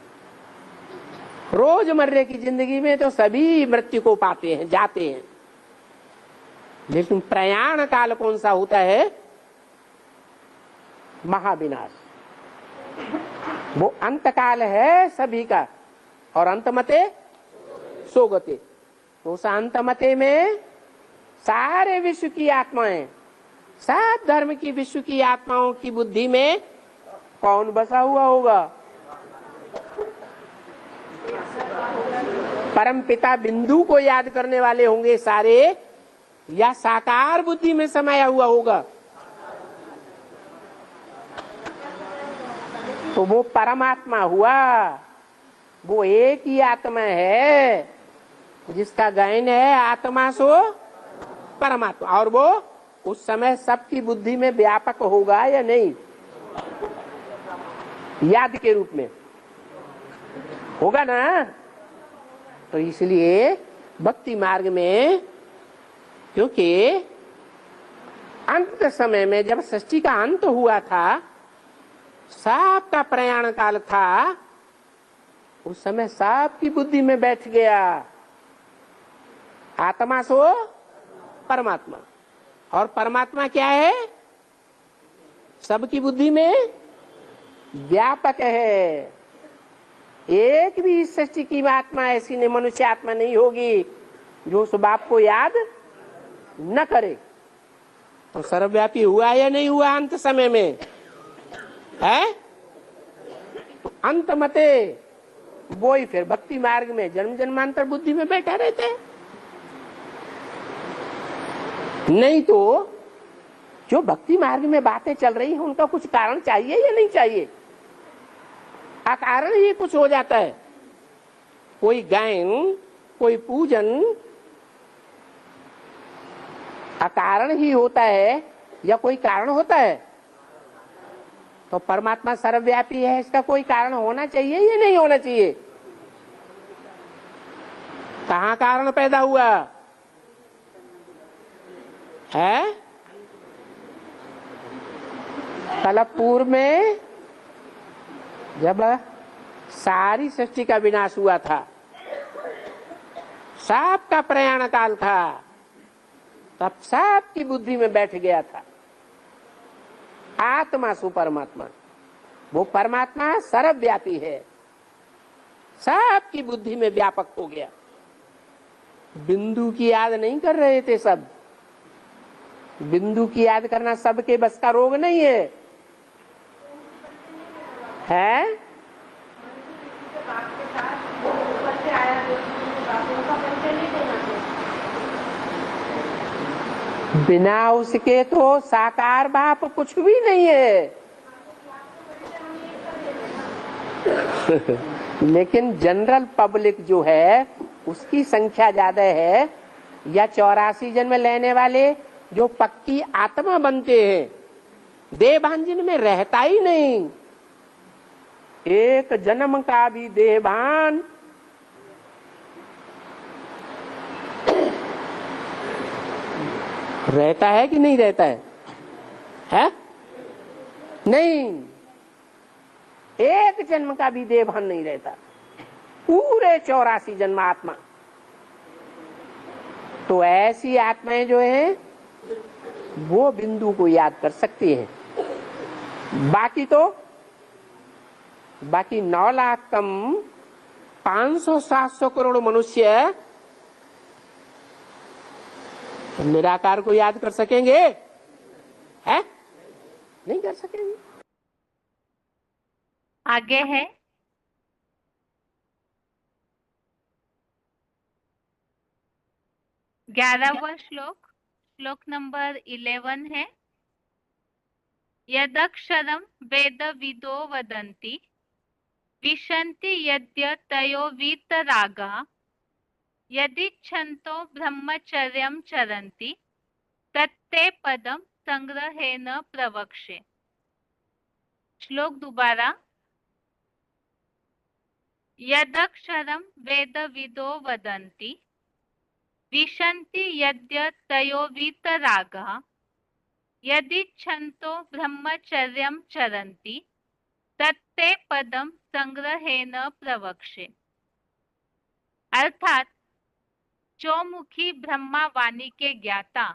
रोजमर्रे की जिंदगी में तो सभी मृत्यु को पाते हैं, जाते हैं, लेकिन प्रयाण काल कौन सा होता है? महाविनाश। वो अंत काल है सभी का। और अंतमते सोगते, तो उस अंतमते में सारे विश्व की आत्माएं, सब धर्म की विश्व की आत्माओं की बुद्धि में कौन बसा हुआ होगा? परम पिता बिंदु को याद करने वाले होंगे सारे, या साकार बुद्धि में समाया हुआ होगा? तो वो परमात्मा हुआ, वो एक ही आत्मा है जिसका गायन है आत्मा सो परमात्मा। और वो उस समय सबकी बुद्धि में व्यापक होगा या नहीं? याद के रूप में होगा ना। तो इसलिए भक्ति मार्ग में, क्योंकि अंत समय में जब सृष्टि का अंत हुआ था, सबका प्रयाण काल था, उस समय सबकी बुद्धि में बैठ गया आत्मा सो परमात्मा। और परमात्मा क्या है? सबकी बुद्धि में व्यापक है। एक भी इस सृष्टि की आत्मा ऐसी नहीं, मनुष्य आत्मा नहीं होगी जो उस बाप को याद न करे। तो सर्वव्यापी हुआ या नहीं हुआ अंत समय में? है तो अंत मते वो ही फिर भक्ति मार्ग में जन्म जन्मांतर बुद्धि में बैठा रहते हैं। नहीं तो जो भक्ति मार्ग में बातें चल रही हैं उनका कुछ कारण चाहिए या नहीं चाहिए? अकारण ही कुछ हो जाता है। कोई गायन, कोई पूजन अकारण ही होता है या कोई कारण होता है? तो परमात्मा सर्वव्यापी है, इसका कोई कारण होना चाहिए या नहीं होना चाहिए? कहाँ कारण पैदा हुआ है? कलपुर में जब सारी सृष्टि का विनाश हुआ था, सबका प्रयाण काल था, तब सबकी बुद्धि में बैठ गया था आत्मा सु परमात्मा। वो परमात्मा सर्वव्यापी है, सबकी बुद्धि में व्यापक हो गया। बिंदु की याद नहीं कर रहे थे सब। बिंदु की याद करना सबके बस का रोग नहीं है, है? बिना उसके तो साकार बाप कुछ भी नहीं है। लेकिन जनरल पब्लिक जो है उसकी संख्या ज्यादा है, या 84 जन्म लेने वाले जो पक्की आत्मा बनते हैं, देहभान जिनमें रहता ही नहीं। एक जन्म का भी देहभान रहता है कि नहीं रहता है? नहीं, एक जन्म का भी देहभान नहीं रहता, पूरे 84 जन्म आत्मा। तो ऐसी आत्माएं जो हैं वो बिंदु को याद कर सकती हैं। बाकी 9 लाख कम 500-700 करोड़ मनुष्य निराकार को याद कर सकेंगे? है? नहीं कर सकेंगे। आगे है 11वां श्लोक, श्लोक नंबर 11 है। यदक्षरं वेद विदो वदन्ति विशन्ति यद्य तयो वीतरागः यदिच्छन्तो ब्रह्मचर्यं चरन्ति तत्ते पदं संग्रहेण प्रवक्षे। श्लोक दोबारा। यदक्षरं वेद विदो वदन्ति विशन्ति यद्य तयो वीतरागः यदिच्छन्तो ब्रह्मचर्यं चरन्ति तत्ते पदं संग्रहेण प्रवक्षे। अर्थात चौमुखी ब्रह्मा वाणी के ज्ञाता,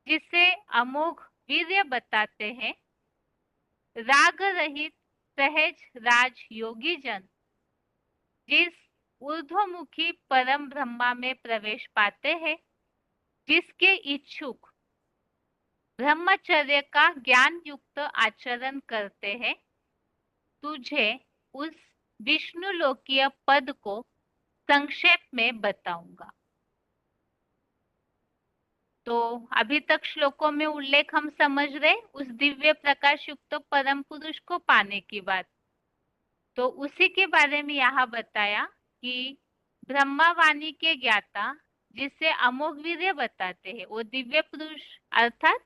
जिसे अमोघ वीर्य बताते हैं, राग रहित सहज राज योगी जन जिस ऊर्ध्वमुखी परम ब्रह्मा में प्रवेश पाते हैं, जिसके इच्छुक ब्रह्मचर्य का ज्ञान युक्त आचरण करते हैं, तुझे उस विष्णु लोकीय पद को संक्षेप में बताऊंगा। तो अभी तक श्लोकों में उल्लेख हम समझ रहे उस दिव्य प्रकाश युक्त परम पुरुष को पाने की बात। तो उसी के बारे में यहाँ बताया कि ब्रह्मा वाणी के ज्ञाता, जिसे अमोघ वीर्य बताते हैं, वो दिव्य पुरुष अर्थात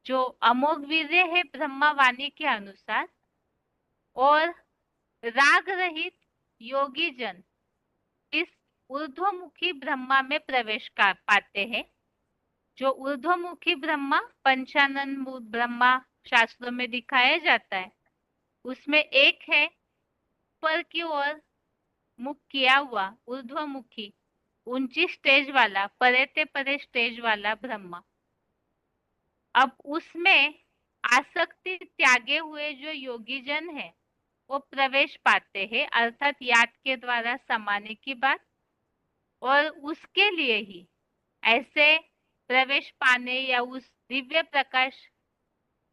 जो अमोघ वीर्य है ब्रह्मा वाणी के अनुसार, और राग रहित योगी जन इस ऊर्ध्वमुखी ब्रह्मा में प्रवेश कर पाते हैं। जो ऊर्ध्वमुखी ब्रह्मा पंचानन ब्रह्मा शास्त्रों में दिखाया जाता है, उसमें एक है ऊपर की ओर मुख किया हुआ ऊर्ध्वमुखी ऊंची स्टेज वाला, परे ते परे स्टेज वाला ब्रह्मा। अब उसमें आसक्ति त्यागे हुए जो योगी जन है वो प्रवेश पाते हैं, अर्थात याद के द्वारा समाने की बात। और उसके लिए ही ऐसे प्रवेश पाने या उस दिव्य प्रकाश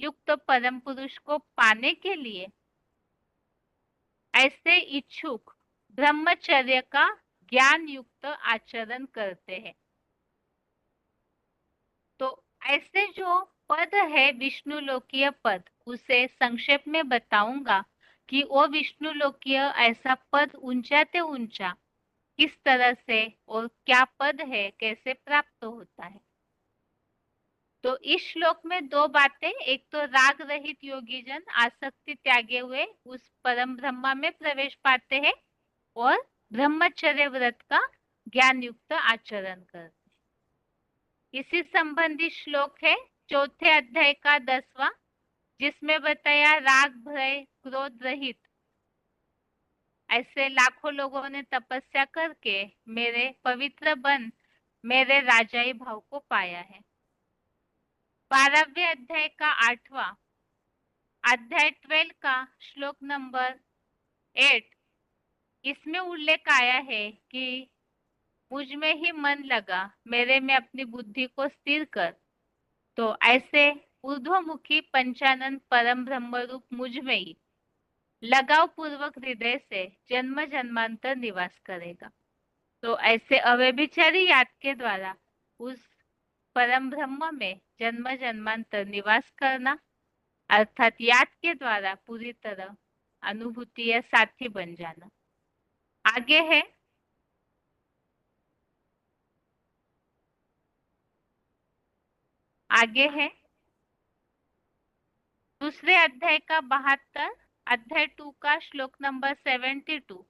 युक्त परम पुरुष को पाने के लिए ऐसे इच्छुक ब्रह्मचर्य का ज्ञान युक्त आचरण करते हैं। तो ऐसे जो पद है विष्णु लोकीय पद, उसे संक्षेप में बताऊंगा कि वो विष्णु लोकीय ऐसा पद ऊंचा ते ऊंचा किस तरह से और क्या पद है, कैसे प्राप्त होता है। तो इस श्लोक में 2 बातें, एक तो राग रहित योगी जन आसक्ति त्यागे हुए उस परम ब्रह्मा में प्रवेश पाते हैं, और ब्रह्मचर्य व्रत का ज्ञान युक्त आचरण करते हैं। इसी संबंधी श्लोक है 4थे अध्याय का 10वां, जिसमें बताया राग भय क्रोध रहित ऐसे लाखों लोगों ने तपस्या करके मेरे पवित्र बन मेरे राजाई भाव को पाया है। 12वें अध्याय का 8वां अध्याय 12 का श्लोक नंबर 8, इसमें उल्लेख आया है कि मुझ में ही मन लगा, मेरे में अपनी बुद्धि को स्थिर कर। तो ऐसे ऊर्ध्वमुखी पंचानन परम ब्रह्म रूप मुझ में ही लगाव पूर्वक हृदय से जन्म जन्मांतर निवास करेगा। तो ऐसे अव्यभिचारी याद के द्वारा उस परम ब्रह्म में जन्म जन्मांतर निवास करना, अर्थात याद के द्वारा पूरी तरह अनुभूति या साथी बन जाना। आगे है दूसरे अध्याय का 72 अध्याय 2 का श्लोक नंबर 72,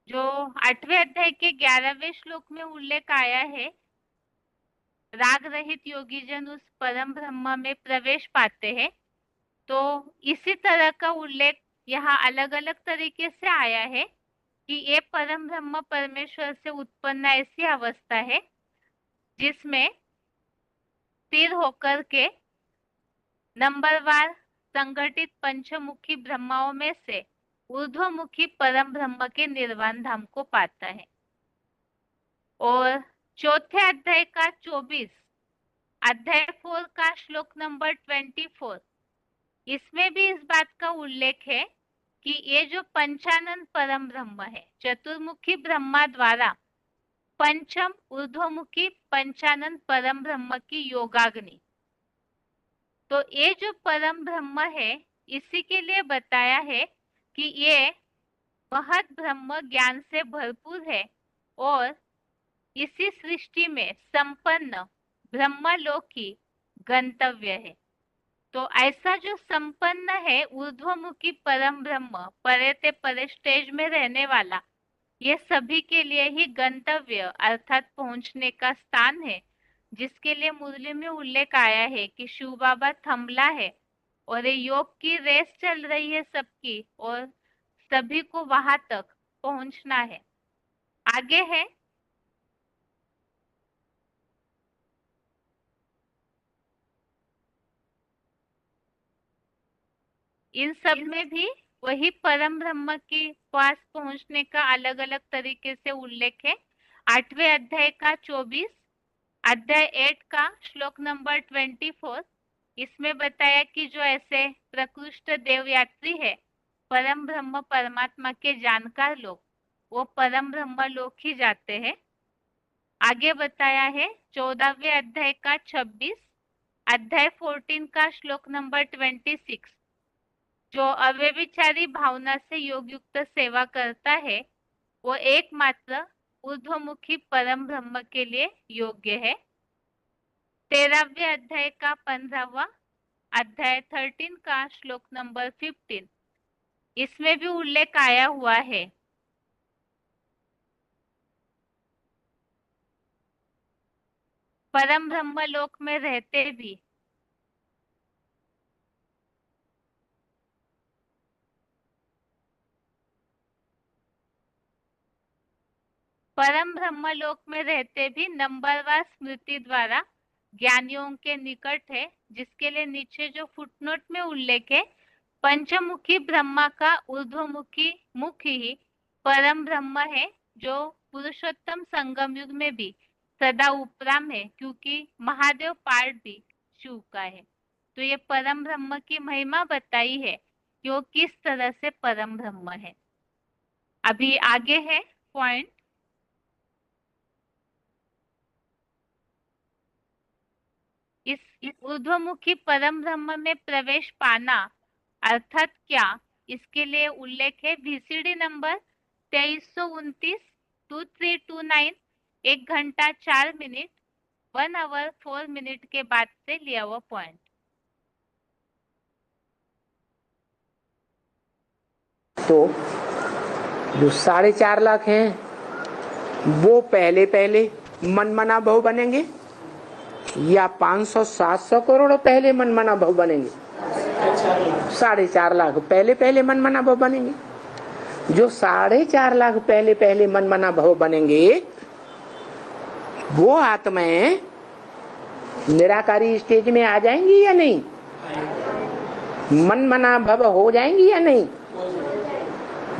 जो 8वें अध्याय के 11वें श्लोक में उल्लेख आया है। राग रहित योगी जन उस परम ब्रह्म में प्रवेश पाते हैं। तो इसी तरह का उल्लेख यहाँ अलग अलग तरीके से आया है कि ये परम ब्रह्म परमेश्वर से उत्पन्न ऐसी अवस्था है जिसमें स्थिर होकर के नंबरवार संगठित पंचमुखी ब्रह्माओं में से ऊर्ध्वमुखी परम ब्रह्म के निर्वाण धाम को पाता है। और चौथे अध्याय का 24 अध्याय 4 का श्लोक नंबर 24, इसमें भी इस बात का उल्लेख है कि ये जो पंचानन परम ब्रह्म है, चतुर्मुखी ब्रह्मा द्वारा पंचम ऊर्ध्वमुखी पंचानन परम ब्रह्म की योगाग्नि, तो ये जो परम ब्रह्म है इसी के लिए बताया है कि ये महत ब्रह्म ज्ञान से भरपूर है और इसी सृष्टि में संपन्न ब्रह्मलोक की गंतव्य है। तो ऐसा जो संपन्न है ऊर्ध्वमुखी परम ब्रह्म, परे ते परे स्टेज में रहने वाला, ये सभी के लिए ही गंतव्य अर्थात पहुंचने का स्थान है, जिसके लिए मुरली में उल्लेख आया है कि शिव बाबा थमला है और ये योग की रेस चल रही है सबकी और सभी को वहां तक पहुंचना है। आगे है इन सब में भी वही परम ब्रह्म के पास पहुंचने का अलग अलग तरीके से उल्लेख है। 8वें अध्याय का 24 अध्याय 8 का श्लोक नंबर 24, इसमें बताया कि जो ऐसे प्रकृष्ट देव यात्री है, परम ब्रह्म परमात्मा के जानकार लोग, वो परम ब्रह्म लोक ही जाते हैं। आगे बताया है 14वें अध्याय का 26 अध्याय 14 का श्लोक नंबर 26, जो अव्यभिचारी भावना से योग युक्त सेवा करता है वो एकमात्र ऊर्ध्वमुखी परम ब्रह्म के लिए योग्य है। 13वें अध्याय का 15वां अध्याय 13 का श्लोक नंबर 15, इसमें भी उल्लेख आया हुआ है परम ब्रह्म लोक में रहते भी नंबरवार स्मृति द्वारा ज्ञानियों के निकट है, जिसके लिए नीचे जो फुटनोट में उल्लेख है, पंचमुखी ब्रह्मा का ऊर्ध्वमुखी मुख ही परम ब्रह्म है, जो पुरुषोत्तम संगम युग में भी सदा उपराम है, क्योंकि महादेव पार्ट भी शिव का है। तो ये परम ब्रह्म की महिमा बताई है कि वो किस तरह से परम ब्रह्म है। अभी आगे है पॉइंट, इस ऊर्ध्वमुखी परम ब्रह्म में प्रवेश पाना अर्थात क्या, इसके लिए उल्लेख है VCD नंबर 2329-2329, 1 घंटा 4 मिनट 1 आवर 4 मिनट के बाद से लिया हुआ पॉइंट। तो जो 4.5 लाख हैं वो पहले पहले मनमना भव बनेंगे या 500-700 करोड़ पहले मनमना भव बनेंगे? 4.5 लाख पहले पहले मनमना भव बनेंगे। जो 4.5 लाख पहले पहले मनमना भव बनेंगे वो आत्माएं निराकारी स्टेज में आ जाएंगी या नहीं? मन मना भव हो जाएंगी या नहीं?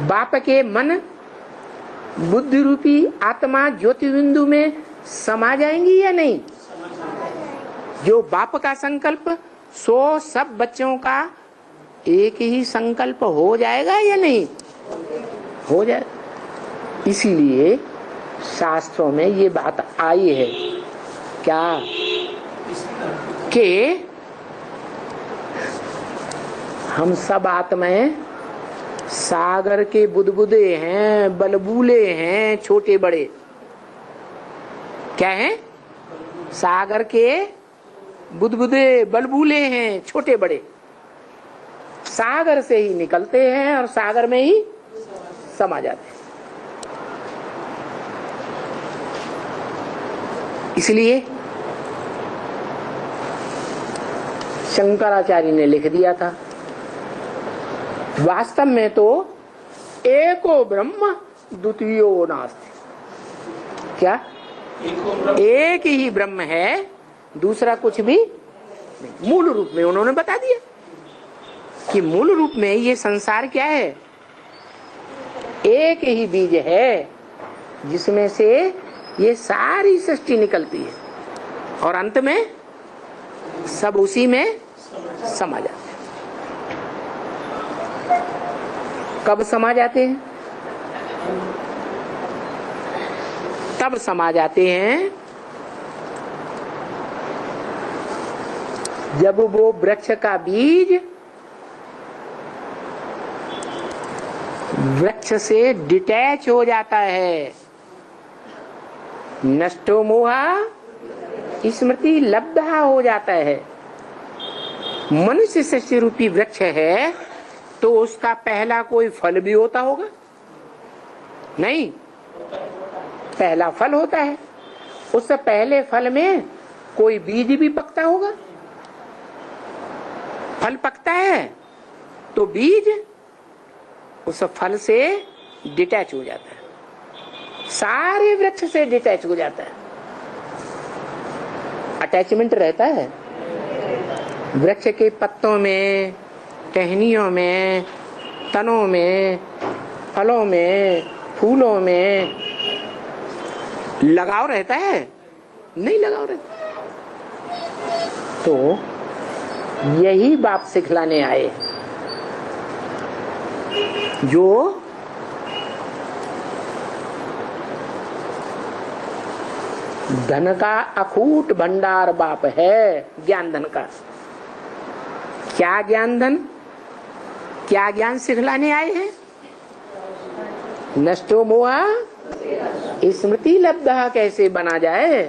बाप के मन बुद्धि रूपी आत्मा ज्योति बिंदु में समा जाएंगी या नहीं? जो बाप का संकल्प सो सब बच्चों का एक ही संकल्प हो जाएगा या नहीं? हो जाए। इसीलिए शास्त्रों में ये बात आई है क्या कि हम सब आत्माएं सागर के बुदबुदे हैं, बलबूले हैं, छोटे बड़े। क्या हैं? सागर के बुदबुदे बलबूले हैं, छोटे बड़े। सागर से ही निकलते हैं और सागर में ही समा जाते हैं। इसलिए शंकराचार्य ने लिख दिया था, वास्तव में तो एको ब्रह्म द्वितीयो नास्ति। क्या? एक ही ब्रह्म है, दूसरा कुछ भी नहीं। मूल रूप में उन्होंने बता दिया कि मूल रूप में ये संसार क्या है? एक ही बीज है जिसमें से ये सारी सृष्टि निकलती है और अंत में सब उसी में समा जाते हैं। कब समा जाते हैं? तब समा जाते हैं जब वो वृक्ष का बीज वृक्ष से डिटैच हो जाता है। नष्टो मोहा स्मृति लब्धा हो जाता है। मनुष्य सृष्टि रूपी वृक्ष है तो उसका पहला कोई फल भी होता होगा? नहीं, पहला फल होता है। उस पहले फल में कोई बीज भी पकता होगा। फल पकता है तो बीज उस फल से डिटैच हो जाता है, सारे वृक्ष से डिटैच हो जाता है। अटैचमेंट रहता है वृक्ष के पत्तों में, टहनियों में, तनों में, फलों में, फूलों में लगाव रहता है? नहीं लगाव रहता। तो यही बाप सिखलाने आए जो धन का अखूट भंडार बाप है, ज्ञान धन का। क्या ज्ञान धन, क्या ज्ञान सिखलाने आए हैं? नष्टो मोहा स्मृति लब्धा कैसे बना जाए,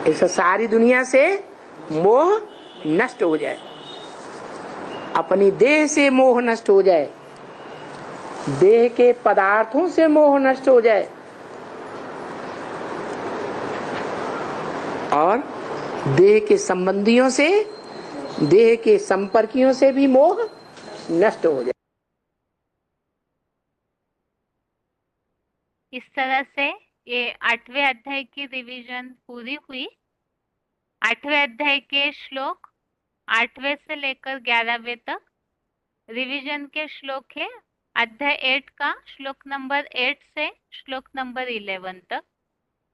इस सारी दुनिया से मोह नष्ट हो जाए, अपनी देह से मोह नष्ट हो जाए, देह के पदार्थों से मोह नष्ट हो जाए और देह के संबंधियों से, देह के संपर्कियों से भी मोह नष्ट हो जाए। इस तरह से ये 8वें अध्याय की रिवीजन पूरी हुई। 8वें अध्याय के श्लोक 8वें से लेकर 11वें तक रिवीजन के श्लोक है। अध्याय 8 का श्लोक नंबर 8 से श्लोक नंबर 11 तक।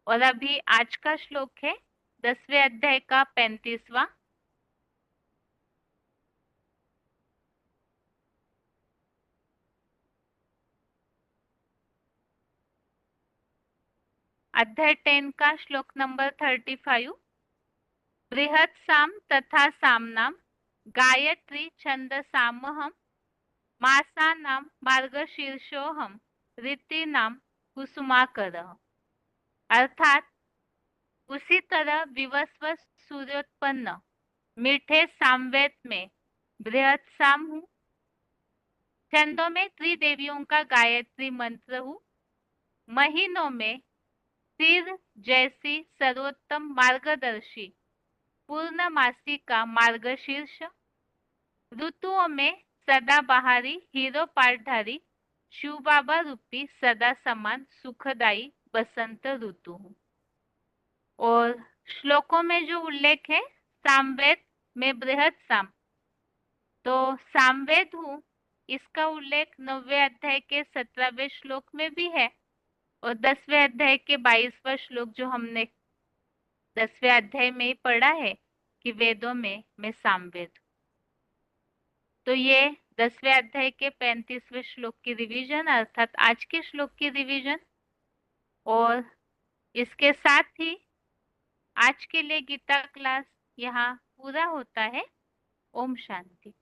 और अभी आज का श्लोक है 10वें अध्याय का 35वां। अध्याय 10 का श्लोक नंबर 35। बृहत् साम तथा सामनाम गायत्री छंद सामहम मासानाम मार्गशीर्षोहम ऋतीनाम कुसुमाकरः। अर्थात उसी तरह विवस्वत सूर्योत्पन्न मीठे सामवेद में बृहत् साम हूँ, छंदों में त्रिदेवियों का गायत्री मंत्र हूँ, महीनों में तीर जैसी सर्वोत्तम मार्गदर्शी पूर्णमासी का मार्गशीर्ष, ऋतुओं में सदा बहारी हीरो पाठधारी शिव बाबा रूपी सदा समान सुखदाई बसंत ऋतु हूँ। और श्लोकों में जो उल्लेख है, सामवेद में बृहत साम, तो सामवेद हूँ, इसका उल्लेख 9वें अध्याय के 17वें श्लोक में भी है, और 10वें अध्याय के 22वां श्लोक जो हमने 10वें अध्याय में ही पढ़ा है कि वेदों में मैं सामवेद। तो ये 10वें अध्याय के 35वें श्लोक की रिवीजन, अर्थात आज के श्लोक की रिवीजन, और इसके साथ ही आज के लिए गीता क्लास यहाँ पूरा होता है। ओम शांति।